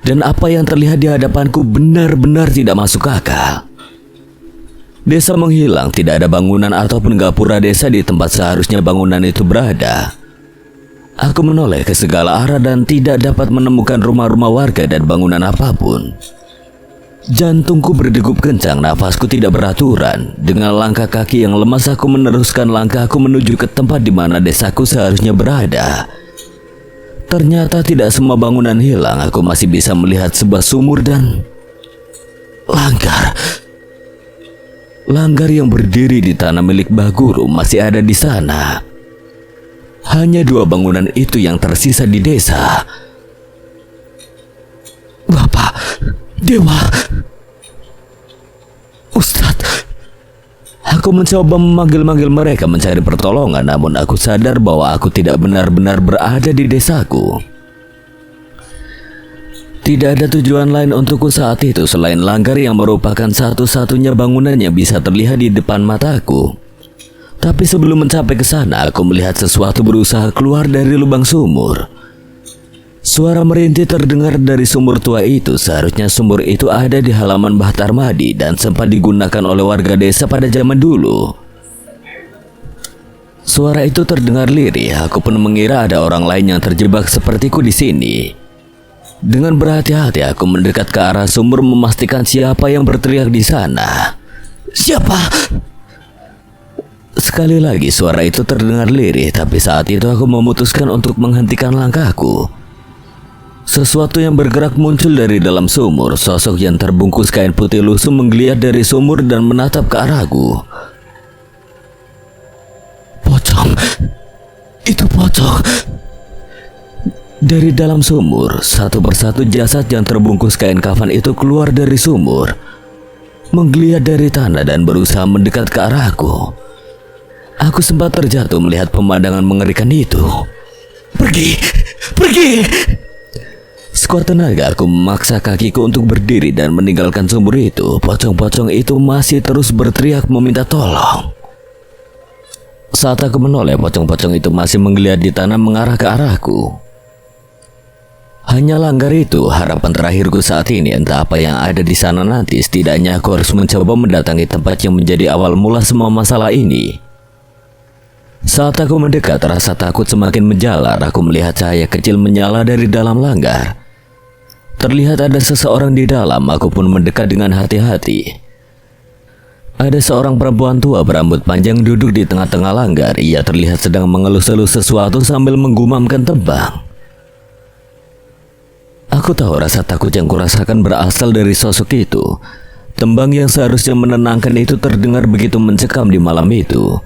dan apa yang terlihat di hadapanku benar-benar tidak masuk akal. Desa menghilang, tidak ada bangunan ataupun gapura desa di tempat seharusnya bangunan itu berada. Aku menoleh ke segala arah dan tidak dapat menemukan rumah-rumah warga dan bangunan apapun. Jantungku berdegup kencang, nafasku tidak beraturan. Dengan langkah kaki yang lemas aku meneruskan langkahku menuju ke tempat di mana desaku seharusnya berada. Ternyata tidak semua bangunan hilang. Aku masih bisa melihat sebuah sumur dan langgar. Langgar yang berdiri di tanah milik Mbah Guru masih ada di sana. Hanya dua bangunan itu yang tersisa di desa. Bapak, Dewa, Ustadz. Aku mencoba memanggil-manggil mereka mencari pertolongan, namun aku sadar bahwa aku tidak benar-benar berada di desaku. Tidak ada tujuan lain untukku saat itu selain langgar yang merupakan satu-satunya bangunan yang bisa terlihat di depan mataku. Tapi sebelum mencapai ke sana, aku melihat sesuatu berusaha keluar dari lubang sumur. Suara merintih terdengar dari sumur tua itu. Seharusnya sumur itu ada di halaman Mbah Tarmadi dan sempat digunakan oleh warga desa pada zaman dulu. Suara itu terdengar lirih. Aku pun mengira ada orang lain yang terjebak sepertiku di sini. Dengan berhati-hati aku mendekat ke arah sumur memastikan siapa yang berteriak di sana. Siapa? Sekali lagi suara itu terdengar lirih, tapi saat itu aku memutuskan untuk menghentikan langkahku. Sesuatu yang bergerak muncul dari dalam sumur. Sosok yang terbungkus kain putih lusuh menggeliat dari sumur dan menatap ke arahku. Pocong. Itu pocong. Dari dalam sumur, satu persatu jasad yang terbungkus kain kafan itu keluar dari sumur, menggeliat dari tanah dan berusaha mendekat ke arahku. Aku sempat terjatuh melihat pemandangan mengerikan itu. Pergi! Pergi! Sekuat tenaga aku memaksa kakiku untuk berdiri dan meninggalkan sumur itu. Pocong-pocong itu masih terus berteriak meminta tolong. Saat aku menoleh, pocong-pocong itu masih menggeliat di tanah mengarah ke arahku. Hanya langgar itu harapan terakhirku saat ini. Entah apa yang ada di sana nanti, setidaknya aku harus mencoba mendatangi tempat yang menjadi awal mula semua masalah ini. Saat aku mendekat, rasa takut semakin menjalar. Aku melihat cahaya kecil menyala dari dalam langgar. Terlihat ada seseorang di dalam. Aku pun mendekat dengan hati-hati. Ada seorang perempuan tua berambut panjang duduk di tengah-tengah langgar. Ia terlihat sedang mengelus-elus sesuatu sambil menggumamkan tembang. Aku tahu rasa takut yang kurasakan berasal dari sosok itu. Tembang yang seharusnya menenangkan itu terdengar begitu mencekam di malam itu.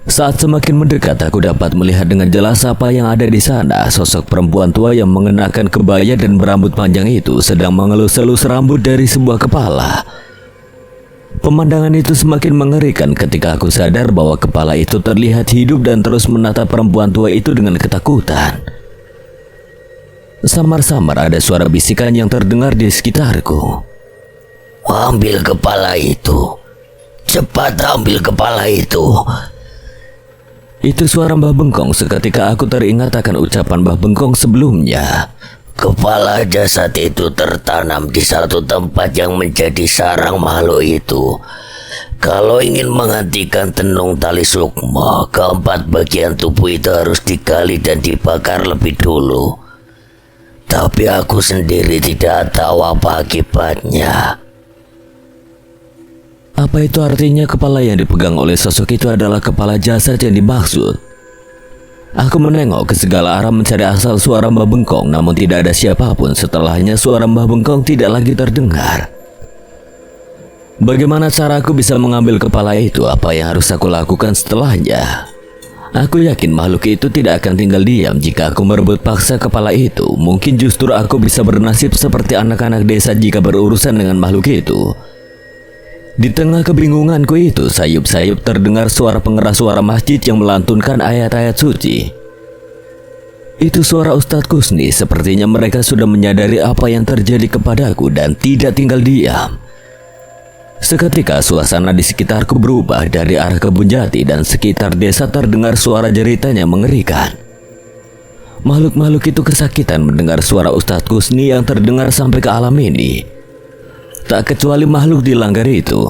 Saat semakin mendekat, aku dapat melihat dengan jelas apa yang ada di sana. Sosok perempuan tua yang mengenakan kebaya dan berambut panjang itu sedang mengelus-elus rambut dari sebuah kepala. Pemandangan itu semakin mengerikan ketika aku sadar bahwa kepala itu terlihat hidup dan terus menatap perempuan tua itu dengan ketakutan. Samar-samar ada suara bisikan yang terdengar di sekitarku. Ambil kepala itu. Cepat ambil kepala itu. Itu suara Mbah Bengkong. Seketika aku teringat akan ucapan Mbah Bengkong sebelumnya. Kepala jasad itu tertanam di satu tempat yang menjadi sarang makhluk itu. Kalau ingin menghentikan tenung tali sukma, keempat bagian tubuh itu harus digali dan dibakar lebih dulu. Tapi aku sendiri tidak tahu apa akibatnya. Apa itu artinya kepala yang dipegang oleh sosok itu adalah kepala jasad yang dimaksud? Aku menengok ke segala arah mencari asal suara Mbah Bengkong, namun tidak ada siapapun. Setelahnya suara Mbah Bengkong tidak lagi terdengar. Bagaimana cara aku bisa mengambil kepala itu? Apa yang harus aku lakukan setelahnya? Aku yakin makhluk itu tidak akan tinggal diam jika aku merebut paksa kepala itu. Mungkin justru aku bisa bernasib seperti anak-anak desa jika berurusan dengan makhluk itu. Di tengah kebingunganku itu, sayup-sayup terdengar suara pengeras suara masjid yang melantunkan ayat-ayat suci. Itu suara Ustadz Kusni. Sepertinya mereka sudah menyadari apa yang terjadi kepadaku dan tidak tinggal diam. Seketika suasana di sekitarku berubah. Dari arah kebun jati dan sekitar desa terdengar suara jeritan yang mengerikan. Makhluk-makhluk itu kesakitan mendengar suara Ustadz Kusni yang terdengar sampai ke alam ini. Tak kecuali makhluk di langgar itu.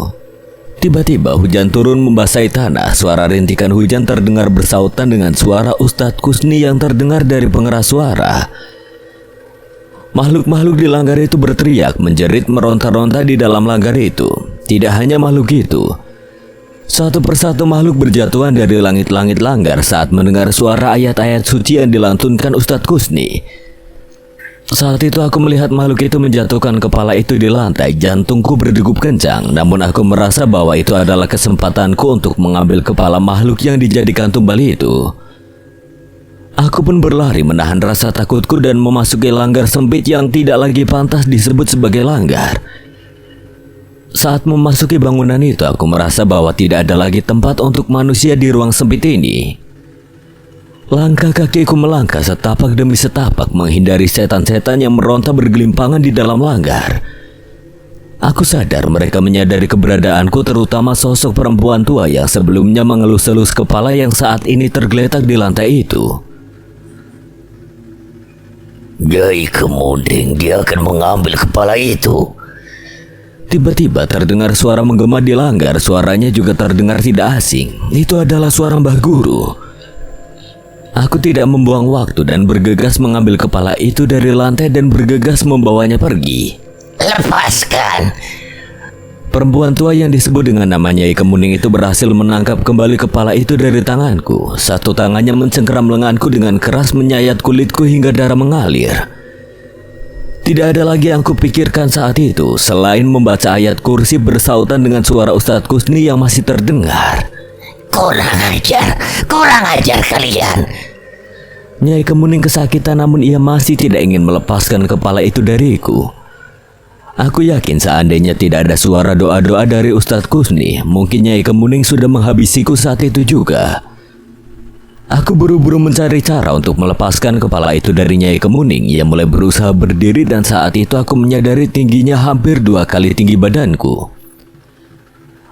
Tiba-tiba hujan turun membasahi tanah. Suara rintikan hujan terdengar bersautan dengan suara Ustadz Kusni yang terdengar dari pengeras suara. Makhluk-makhluk di langgar itu berteriak, menjerit, meronta-ronta di dalam langgar itu. Tidak hanya makhluk itu. Satu persatu makhluk berjatuhan dari langit-langit langgar saat mendengar suara ayat-ayat suci yang dilantunkan Ustadz Kusni. Saat itu aku melihat makhluk itu menjatuhkan kepala itu di lantai. Jantungku berdegup kencang, namun aku merasa bahwa itu adalah kesempatanku untuk mengambil kepala makhluk yang dijadikan tumbal itu. Aku pun berlari menahan rasa takutku dan memasuki langgar sempit yang tidak lagi pantas disebut sebagai langgar. Saat memasuki bangunan itu, aku merasa bahwa tidak ada lagi tempat untuk manusia di ruang sempit ini. Langkah kakiku melangkah setapak demi setapak menghindari setan-setan yang meronta bergelimpangan di dalam langgar. Aku sadar mereka menyadari keberadaanku, terutama sosok perempuan tua yang sebelumnya mengelus-elus kepala yang saat ini tergeletak di lantai itu. Nyai Kemunding, dia akan mengambil kepala itu. Tiba-tiba terdengar suara menggema di langgar. Suaranya juga terdengar tidak asing. Itu adalah suara Mbah Guru. Aku tidak membuang waktu dan bergegas mengambil kepala itu dari lantai dan bergegas membawanya pergi. Lepaskan. Perempuan tua yang disebut dengan nama Nyai Kemuning itu berhasil menangkap kembali kepala itu dari tanganku. Satu tangannya mencengkeram lenganku dengan keras, menyayat kulitku hingga darah mengalir. Tidak ada lagi yang kupikirkan saat itu selain membaca ayat kursi bersautan dengan suara Ustadz Kusni yang masih terdengar. Kurang ajar kalian. Nyai Kemuning kesakitan, namun ia masih tidak ingin melepaskan kepala itu dariku. Aku yakin seandainya tidak ada suara doa-doa dari Ustadz Kusni, mungkin Nyai Kemuning sudah menghabisiku saat itu juga. Aku buru-buru mencari cara untuk melepaskan kepala itu dari Nyai Kemuning. Ia mulai berusaha berdiri dan saat itu aku menyadari tingginya hampir 2 kali tinggi badanku.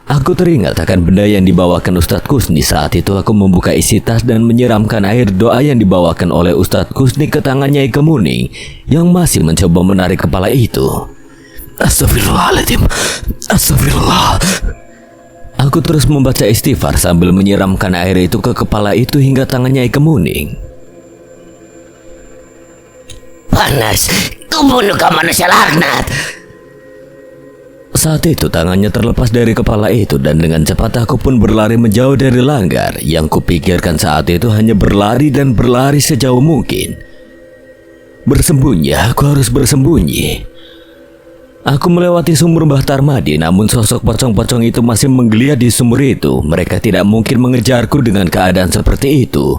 Aku teringat akan benda yang dibawakan Ustadz Kusni. Saat itu aku membuka isi tas dan menyiramkan air doa yang dibawakan oleh Ustadz Kusni ke tangan Nyai Kemuning yang masih mencoba menarik kepala itu. Astagfirullahaladzim. Astagfirullah. Aku terus membaca istighfar sambil menyiramkan air itu ke kepala itu hingga tangan Nyai Kemuning. Panas. Kubunuh kau manusia laknat. Saat itu tangannya terlepas dari kepala itu dan dengan cepat aku pun berlari menjauh dari langgar. Yang kupikirkan saat itu hanya berlari dan berlari sejauh mungkin. Bersembunyi, aku harus bersembunyi. Aku melewati sumur Mbah Tarmadi, namun sosok pocong-pocong itu masih menggeliat di sumur itu. Mereka tidak mungkin mengejarku dengan keadaan seperti itu.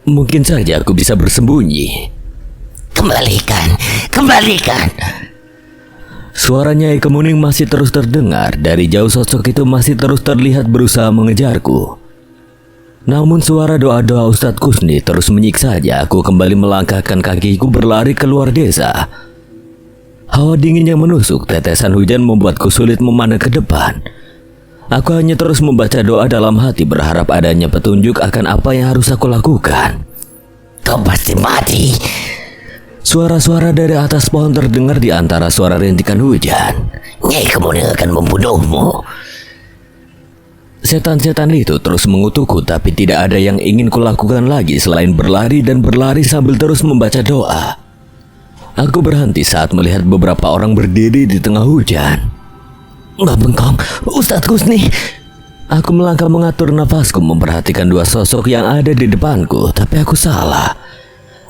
Mungkin saja aku bisa bersembunyi. Kembalikan, kembalikan. Suara Nyai Kemuning masih terus terdengar. Dari jauh sosok itu masih terus terlihat berusaha mengejarku. Namun suara doa-doa Ustadz Kusni terus menyiksa. Aku kembali melangkahkan kakiku berlari keluar desa. Hawa dingin yang menusuk, tetesan hujan membuatku sulit memandang ke depan. Aku hanya terus membaca doa dalam hati berharap adanya petunjuk akan apa yang harus aku lakukan. Kau pasti mati. Suara-suara dari atas pohon terdengar di antara suara rintikan hujan. Nyai Kemuning akan membunuhmu. Setan-setan itu terus mengutukku, tapi tidak ada yang ingin kulakukan lagi selain berlari dan berlari sambil terus membaca doa. Aku berhenti saat melihat beberapa orang berdiri di tengah hujan. Mbah Bengkong, Ustadz Kusni. Aku melangkah mengatur nafasku memperhatikan dua sosok yang ada di depanku, tapi aku salah.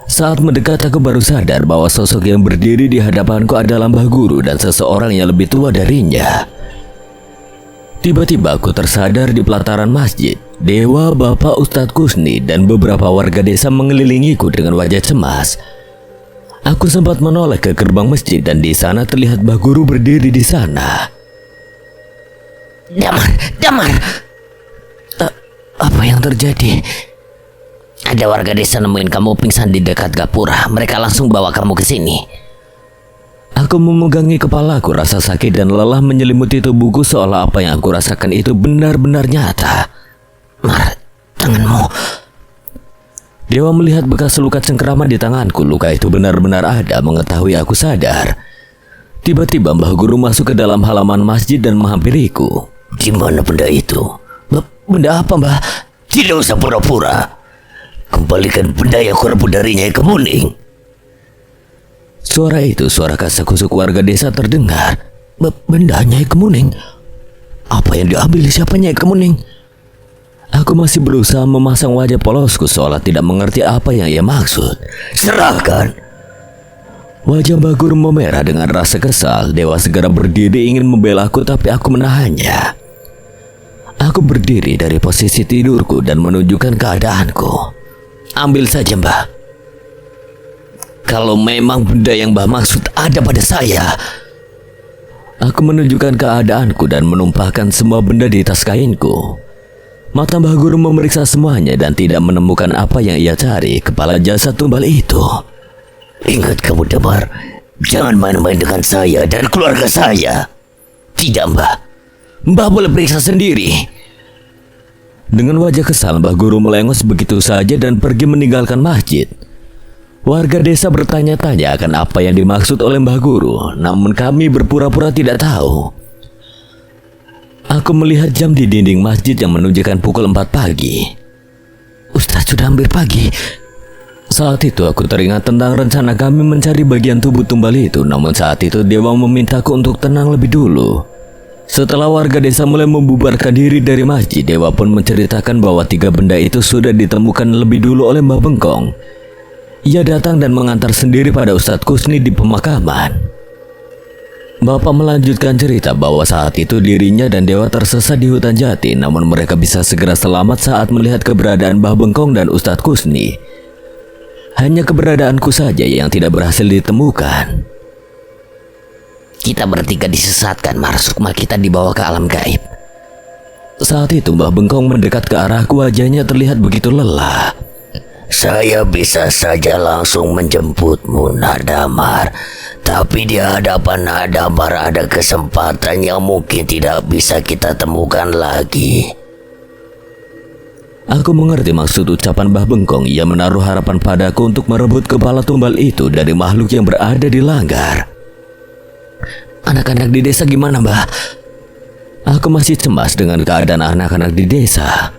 Saat mendekat aku baru sadar bahwa sosok yang berdiri di hadapanku adalah Mbah Guru dan seseorang yang lebih tua darinya. Tiba-tiba aku tersadar di pelataran masjid. Dewa, Bapak Ustadz Kusni dan beberapa warga desa mengelilingiku dengan wajah cemas. Aku sempat menoleh ke gerbang masjid dan di sana terlihat Mbah Guru berdiri di sana. Damar. Apa yang terjadi? Ada warga desa nemuin kamu pingsan di dekat gapura. Mereka langsung bawa kamu ke sini. Aku memegangi kepalaku, rasa sakit dan lelah menyelimuti tubuhku seolah apa yang aku rasakan itu benar-benar nyata. Mar, tanganmu. Dewa melihat bekas luka cengkeraman di tanganku. Luka itu benar-benar ada. Mengetahui aku sadar. Tiba-tiba Mbah Guru masuk ke dalam halaman masjid dan menghampiriku. Di mana benda itu? Benda apa, Mbah? Tidak usah pura-pura. Kembalikan benda yang kau rebut dari Nyai Kemuning. Suara itu, suara kasak-kusuk warga desa terdengar. Benda Nyai Kemuning? Apa yang diambil? Siapa Nyai Kemuning? Aku masih berusaha memasang wajah polosku seolah tidak mengerti apa yang ia maksud. Serahkan. Wajah Mbah Guru memerah dengan rasa kesal. Dewa segera berdiri ingin membelaku, tapi aku menahannya. Aku berdiri dari posisi tidurku dan menunjukkan keadaanku. Ambil saja, Mbah. Kalau memang benda yang Mbah maksud ada pada saya. Aku menunjukkan keadaanku dan menumpahkan semua benda di tas kainku. Mata Mbah Guru memeriksa semuanya dan tidak menemukan apa yang ia cari. Kepala jasad tumbal itu. Ingat kamu, Damar. Jangan main-main dengan saya dan keluarga saya. Tidak, Mbah. Mbah boleh periksa sendiri. Dengan wajah kesal, Mbah Guru melengos begitu saja dan pergi meninggalkan masjid. Warga desa bertanya-tanya akan apa yang dimaksud oleh Mbah Guru, namun kami berpura-pura tidak tahu. Aku melihat jam di dinding masjid yang menunjukkan pukul 4 pagi. Ustaz, sudah hampir pagi. Saat itu aku teringat tentang rencana kami mencari bagian tubuh tumbal itu, namun saat itu Dewa memintaku untuk tenang lebih dulu. Setelah warga desa mulai membubarkan diri dari masjid, Dewa pun menceritakan bahwa 3 benda itu sudah ditemukan lebih dulu oleh Mbah Bengkong. Ia datang dan mengantar sendiri pada Ustadz Kusni di pemakaman. Bapak melanjutkan cerita bahwa saat itu dirinya dan Dewa tersesat di hutan jati, namun mereka bisa segera selamat saat melihat keberadaan Mbah Bengkong dan Ustadz Kusni. Hanya keberadaanku saja yang tidak berhasil ditemukan. Kita bertiga disesatkan, Mar. Sukma kita dibawa ke alam gaib. Saat itu Mbah Bengkong mendekat ke arahku, wajahnya terlihat begitu lelah. Saya bisa saja langsung menjemputmu, Nadamar. Tapi di hadapan Nadamar ada kesempatan yang mungkin tidak bisa kita temukan lagi. Aku mengerti maksud ucapan Mbah Bengkong. Ia menaruh harapan padaku untuk merebut kepala tumbal itu dari makhluk yang berada di langgar. Anak-anak di desa gimana, Mbah? Aku masih cemas dengan keadaan anak-anak di desa.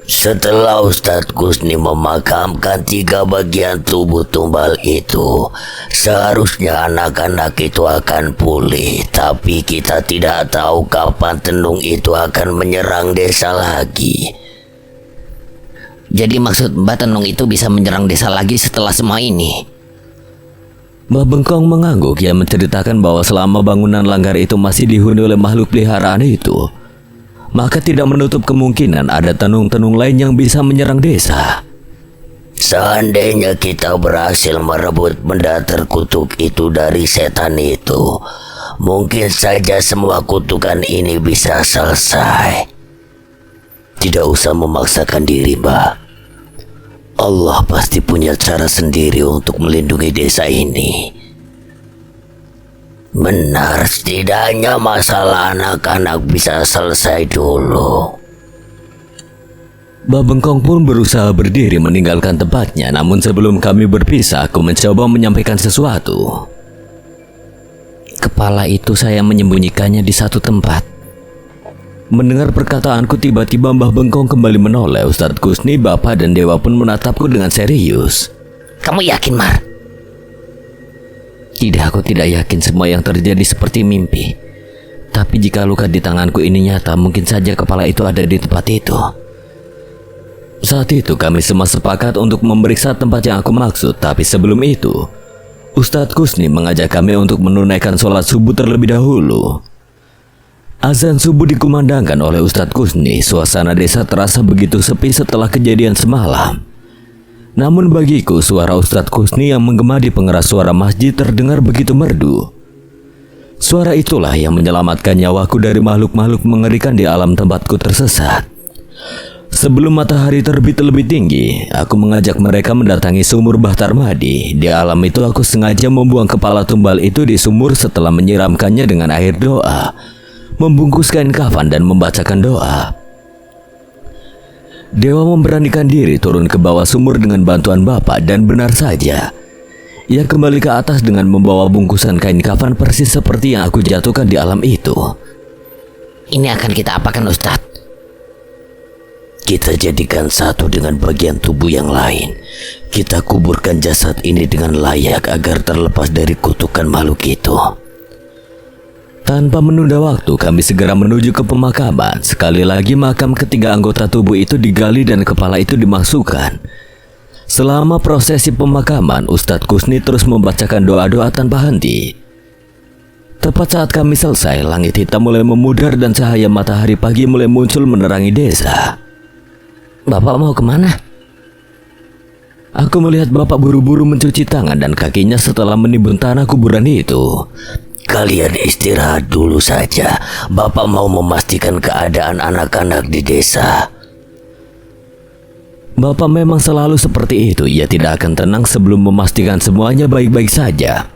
Setelah Ustadz Kusni memakamkan 3 bagian tubuh tumbal itu, seharusnya anak-anak itu akan pulih. Tapi kita tidak tahu kapan tenung itu akan menyerang desa lagi. Jadi maksud Mbak Tenung itu bisa menyerang desa lagi setelah semua ini? Mbah Bengkong mengangguk. Ia menceritakan bahwa selama bangunan langgar itu masih dihuni oleh makhluk peliharaan itu, maka tidak menutup kemungkinan ada tenung-tenung lain yang bisa menyerang desa. Seandainya kita berhasil merebut benda terkutuk itu dari setan itu, mungkin saja semua kutukan ini bisa selesai. Tidak usah memaksakan diri, Mbak. Allah pasti punya cara sendiri untuk melindungi desa ini. Benar, setidaknya masalah anak-anak bisa selesai dulu. Mbah Bengkong pun berusaha berdiri meninggalkan tempatnya. Namun sebelum kami berpisah, aku mencoba menyampaikan sesuatu. Kepala itu saya menyembunyikannya di satu tempat. Mendengar perkataanku, tiba-tiba Mbah Bengkong kembali menoleh. Ustadz Kusni, Bapak dan Dewa pun menatapku dengan serius. Kamu yakin, Mar? Tidak, aku tidak yakin semua yang terjadi seperti mimpi. Tapi jika luka di tanganku ini nyata, mungkin saja kepala itu ada di tempat itu. Saat itu kami semua sepakat untuk memeriksa tempat yang aku maksud. Tapi sebelum itu, Ustadz Kusni mengajak kami untuk menunaikan sholat subuh terlebih dahulu. Azan subuh dikumandangkan oleh Ustadz Kusni. Suasana desa terasa begitu sepi setelah kejadian semalam. Namun bagiku, suara Ustadz Kusni yang menggema di pengeras suara masjid terdengar begitu merdu. Suara itulah yang menyelamatkan nyawaku dari makhluk-makhluk mengerikan di alam tempatku tersesat. Sebelum matahari terbit lebih tinggi, aku mengajak mereka mendatangi sumur Bahtar Madi. Di alam itu aku sengaja membuang kepala tumbal itu di sumur setelah menyiramkannya dengan air doa, membungkus kain kafan dan membacakan doa. Dewa memberanikan diri turun ke bawah sumur dengan bantuan Bapak, dan benar saja, ia kembali ke atas dengan membawa bungkusan kain kafan persis seperti yang aku jatuhkan di alam itu. Ini akan kita apakan, Ustadz? Kita jadikan satu dengan bagian tubuh yang lain. Kita kuburkan jasad ini dengan layak agar terlepas dari kutukan makhluk itu. Tanpa menunda waktu, kami segera menuju ke pemakaman. Sekali lagi makam ketiga anggota tubuh itu digali dan kepala itu dimasukkan. Selama prosesi pemakaman, Ustadz Kusni terus membacakan doa-doa tanpa henti. Tepat saat kami selesai, langit hitam mulai memudar dan cahaya matahari pagi mulai muncul menerangi desa. Bapak mau kemana? Aku melihat Bapak buru-buru mencuci tangan dan kakinya setelah menimbun tanah kuburan itu. Kalian istirahat dulu saja. Bapak mau memastikan keadaan anak-anak di desa. Bapak memang selalu seperti itu. Ia tidak akan tenang sebelum memastikan semuanya baik-baik saja.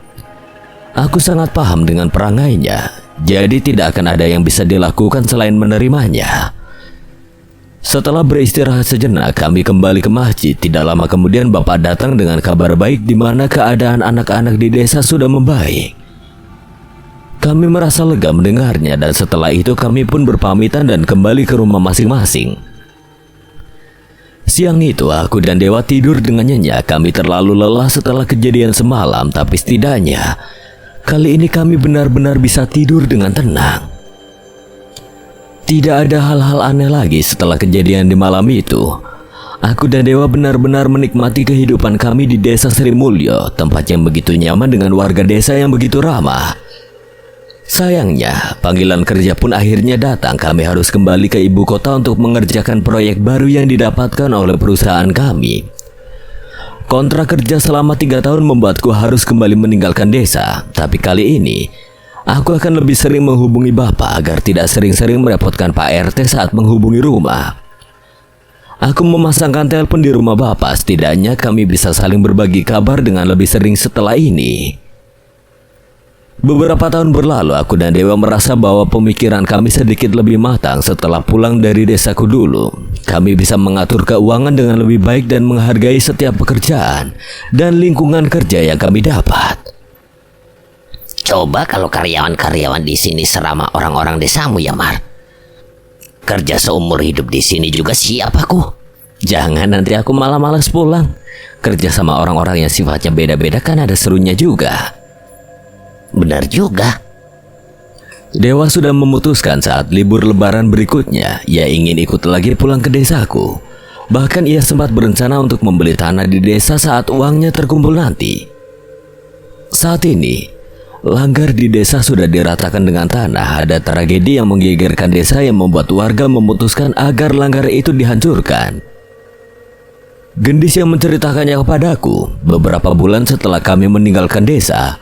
Aku sangat paham dengan perangainya. Jadi tidak akan ada yang bisa dilakukan selain menerimanya. Setelah beristirahat sejenak, kami kembali ke masjid. Tidak lama kemudian Bapak datang dengan kabar baik di mana keadaan anak-anak di desa sudah membaik. Kami merasa lega mendengarnya, dan setelah itu kami pun berpamitan dan kembali ke rumah masing-masing. Siang itu aku dan Dewa tidur dengan nyenyak. Kami terlalu lelah setelah kejadian semalam, tapi setidaknya kali ini kami benar-benar bisa tidur dengan tenang. Tidak ada hal-hal aneh lagi setelah kejadian di malam itu. Aku dan Dewa benar-benar menikmati kehidupan kami di desa Sri Mulyo, tempat yang begitu nyaman dengan warga desa yang begitu ramah. Sayangnya, panggilan kerja pun akhirnya datang. Kami harus kembali ke ibu kota untuk mengerjakan proyek baru yang didapatkan oleh perusahaan kami. Kontrak kerja selama 3 tahun membuatku harus kembali meninggalkan desa. Tapi kali ini, aku akan lebih sering menghubungi Bapak agar tidak sering-sering merepotkan Pak RT saat menghubungi rumah. Aku memasangkan telepon di rumah Bapak. Setidaknya kami bisa saling berbagi kabar dengan lebih sering setelah ini. Beberapa tahun berlalu, aku dan Dewa merasa bahwa pemikiran kami sedikit lebih matang setelah pulang dari desaku dulu. Kami bisa mengatur keuangan dengan lebih baik dan menghargai setiap pekerjaan dan lingkungan kerja yang kami dapat. Coba kalau karyawan-karyawan di sini seramah orang-orang desamu ya, Mar. Kerja seumur hidup di sini juga siap aku. Jangan, nanti aku malah malas pulang. Kerja sama orang-orang yang sifatnya beda-beda kan ada serunya juga. Benar juga. Dewa sudah memutuskan saat libur lebaran berikutnya, ia ingin ikut lagi pulang ke desaku. Bahkan ia sempat berencana untuk membeli tanah di desa saat uangnya terkumpul nanti. Saat ini, langgar di desa sudah diratakan dengan tanah. Ada tragedi yang menggegerkan desa yang membuat warga memutuskan agar langgar itu dihancurkan. Gendis yang menceritakannya kepadaku beberapa bulan setelah kami meninggalkan desa.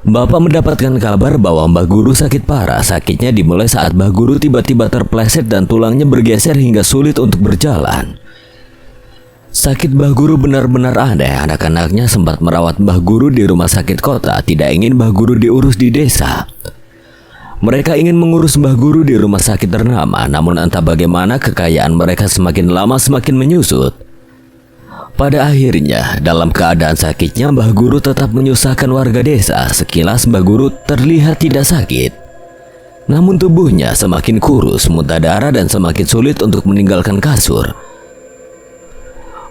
Bapak mendapatkan kabar bahwa Mbah Guru sakit parah. Sakitnya dimulai saat Mbah Guru tiba-tiba terpleset dan tulangnya bergeser hingga sulit untuk berjalan. Sakit Mbah Guru benar-benar aneh. Anak-anaknya sempat merawat Mbah Guru di rumah sakit kota. Tidak ingin Mbah Guru diurus di desa. Mereka ingin mengurus Mbah Guru di rumah sakit ternama. Namun entah bagaimana kekayaan mereka semakin lama semakin menyusut. Pada akhirnya, dalam keadaan sakitnya, Mbah Guru tetap menyusahkan warga desa. Sekilas Mbah Guru terlihat tidak sakit. Namun tubuhnya semakin kurus, muntah darah dan semakin sulit untuk meninggalkan kasur.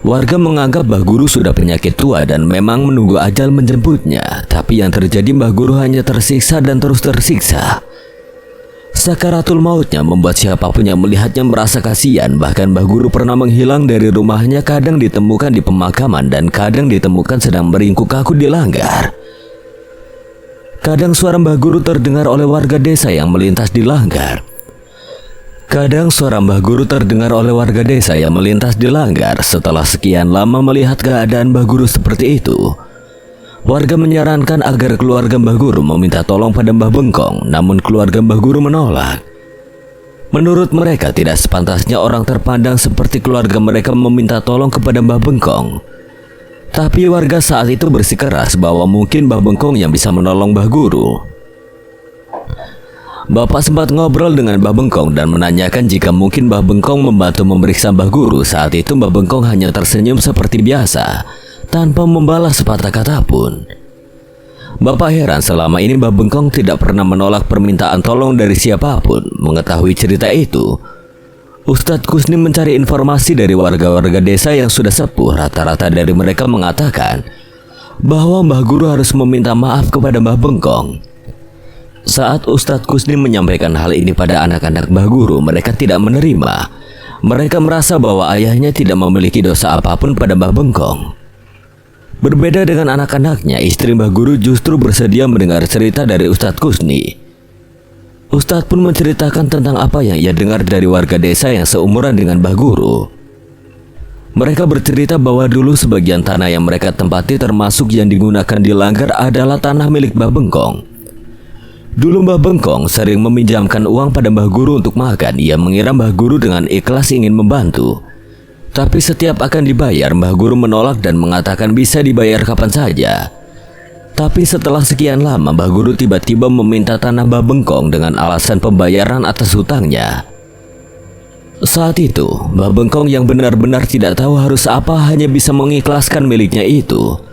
Warga menganggap Mbah Guru sudah penyakit tua dan memang menunggu ajal menjemputnya. Tapi yang terjadi, Mbah Guru hanya tersiksa dan terus tersiksa. Sakaratul mautnya membuat siapapun yang melihatnya merasa kasihan. Bahkan Mbah Guru pernah menghilang dari rumahnya, kadang ditemukan di pemakaman dan kadang ditemukan sedang beringkuk kaku di langgar. Kadang suara Mbah Guru terdengar oleh warga desa yang melintas di langgar. Setelah sekian lama melihat keadaan Mbah Guru seperti itu, warga menyarankan agar keluarga Mbah Guru meminta tolong pada Mbah Bengkong. Namun keluarga Mbah Guru menolak. Menurut mereka tidak sepantasnya orang terpandang seperti keluarga mereka meminta tolong kepada Mbah Bengkong. Tapi warga saat itu bersikeras bahwa mungkin Mbah Bengkong yang bisa menolong Mbah Guru. Bapak sempat ngobrol dengan Mbah Bengkong dan menanyakan jika mungkin Mbah Bengkong membantu memeriksa Mbah Guru. Saat itu Mbah Bengkong hanya tersenyum seperti biasa, tanpa membalas sepatah kata pun. Bapak heran, selama ini Mbah Bengkong tidak pernah menolak permintaan tolong dari siapapun. Mengetahui cerita itu, Ustadz Kusni mencari informasi dari warga-warga desa yang sudah sepuh. Rata-rata dari mereka mengatakan bahwa Mbah Guru harus meminta maaf kepada Mbah Bengkong. Saat Ustadz Kusni menyampaikan hal ini pada anak-anak Mbah Guru, mereka tidak menerima. Mereka merasa bahwa ayahnya tidak memiliki dosa apapun pada Mbah Bengkong. Berbeda dengan anak-anaknya, istri Mbah Guru justru bersedia mendengar cerita dari Ustadz Kusni. Ustadz pun menceritakan tentang apa yang ia dengar dari warga desa yang seumuran dengan Mbah Guru. Mereka bercerita bahwa dulu sebagian tanah yang mereka tempati termasuk yang digunakan di langgar adalah tanah milik Mbah Bengkong. Dulu Mbah Bengkong sering meminjamkan uang pada Mbah Guru untuk makan. Ia mengira Mbah Guru dengan ikhlas ingin membantu. Tapi setiap akan dibayar, Mbah Guru menolak dan mengatakan bisa dibayar kapan saja. Tapi setelah sekian lama, Mbah Guru tiba-tiba meminta tanah Mbah Bengkong dengan alasan pembayaran atas hutangnya. Saat itu, Mbah Bengkong yang benar-benar tidak tahu harus apa hanya bisa mengikhlaskan miliknya itu.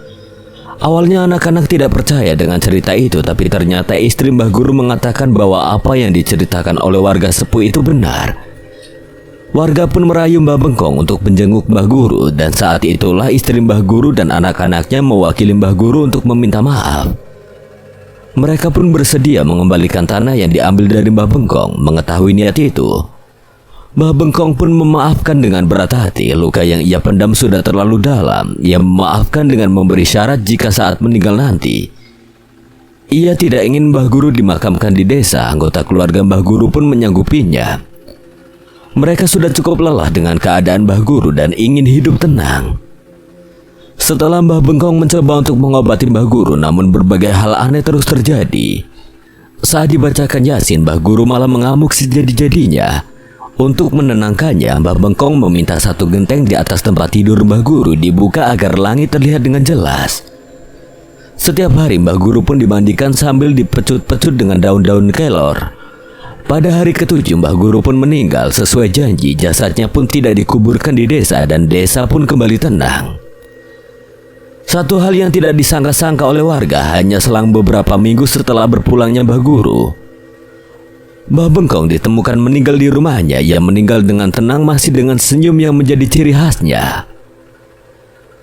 Awalnya anak-anak tidak percaya dengan cerita itu, tapi ternyata istri Mbah Guru mengatakan bahwa apa yang diceritakan oleh warga sepuh itu benar. Warga pun merayu Mbah Bengkong untuk menjenguk Mbah Guru, dan saat itulah istri Mbah Guru dan anak-anaknya mewakili Mbah Guru untuk meminta maaf. Mereka pun bersedia mengembalikan tanah yang diambil dari Mbah Bengkong. Mengetahui niat itu, Mbah Bengkong pun memaafkan dengan berat hati. Luka yang ia pendam sudah terlalu dalam. Ia memaafkan dengan memberi syarat jika saat meninggal nanti ia tidak ingin Mbah Guru dimakamkan di desa. Anggota keluarga Mbah Guru pun menyanggupinya. Mereka sudah cukup lelah dengan keadaan Mbah Guru dan ingin hidup tenang. Setelah Mbah Bengkong mencoba untuk mengobati Mbah Guru, namun berbagai hal aneh terus terjadi. Saat dibacakan Yasin, Mbah Guru malah mengamuk sejadi-jadinya. Untuk menenangkannya, Mbah Bengkong meminta satu genteng di atas tempat tidur Mbah Guru dibuka agar langit terlihat dengan jelas. Setiap hari Mbah Guru pun dimandikan sambil dipecut-pecut dengan daun-daun kelor. Pada hari ketujuh, Mbah Guru pun meninggal sesuai janji. Jasadnya pun tidak dikuburkan di desa dan desa pun kembali tenang. Satu hal yang tidak disangka-sangka oleh warga, hanya selang beberapa minggu setelah berpulangnya Mbah Guru, Mbah Bengkong ditemukan meninggal di rumahnya. Ia meninggal dengan tenang, masih dengan senyum yang menjadi ciri khasnya.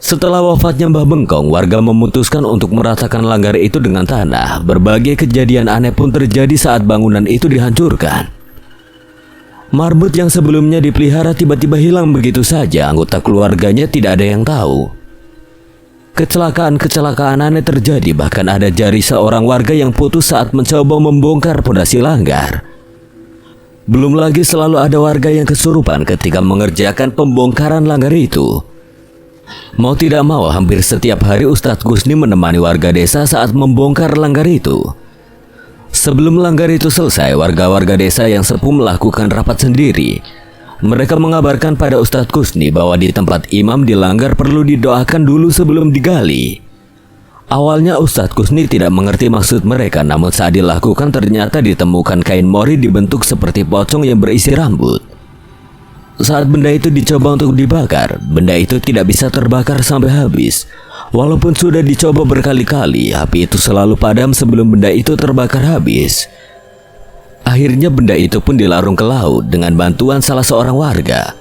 Setelah wafatnya Mbah Bengkong, warga memutuskan untuk meratakan langgar itu dengan tanah. Berbagai kejadian aneh pun terjadi saat bangunan itu dihancurkan. Marbot yang sebelumnya dipelihara tiba-tiba hilang begitu saja. Anggota keluarganya tidak ada yang tahu. Kecelakaan-kecelakaan aneh terjadi, bahkan ada jari seorang warga yang putus saat mencoba membongkar pondasi langgar. Belum lagi selalu ada warga yang kesurupan ketika mengerjakan pembongkaran langgar itu. Mau tidak mau, hampir setiap hari Ustadz Gusni menemani warga desa saat membongkar langgar itu. Sebelum langgar itu selesai, warga-warga desa yang sepuh melakukan rapat sendiri. Mereka mengabarkan pada Ustadz Gusni bahwa di tempat imam di langgar perlu didoakan dulu sebelum digali. Awalnya Ustadz Gusni tidak mengerti maksud mereka, namun saat dilakukan ternyata ditemukan kain mori dibentuk seperti pocong yang berisi rambut. Saat benda itu dicoba untuk dibakar, benda itu tidak bisa terbakar sampai habis. Walaupun sudah dicoba berkali-kali, api itu selalu padam sebelum benda itu terbakar habis. Akhirnya benda itu pun dilarung ke laut dengan bantuan salah seorang warga.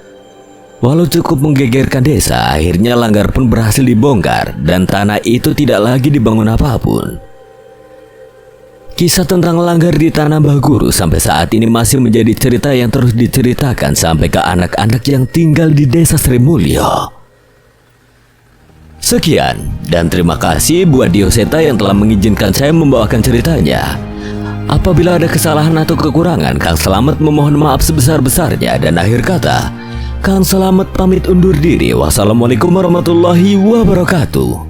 Walau cukup menggegerkan desa, akhirnya langgar pun berhasil dibongkar dan tanah itu tidak lagi dibangun apapun. Kisah tentang langgar di Tanah Mbah Guru sampai saat ini masih menjadi cerita yang terus diceritakan sampai ke anak-anak yang tinggal di desa Sri Mulyo. Sekian, dan terima kasih buat Dioseta yang telah mengizinkan saya membawakan ceritanya. Apabila ada kesalahan atau kekurangan, Kang Selamet memohon maaf sebesar-besarnya. Dan akhir kata, Kang Selamet pamit undur diri. Wassalamualaikum warahmatullahi wabarakatuh.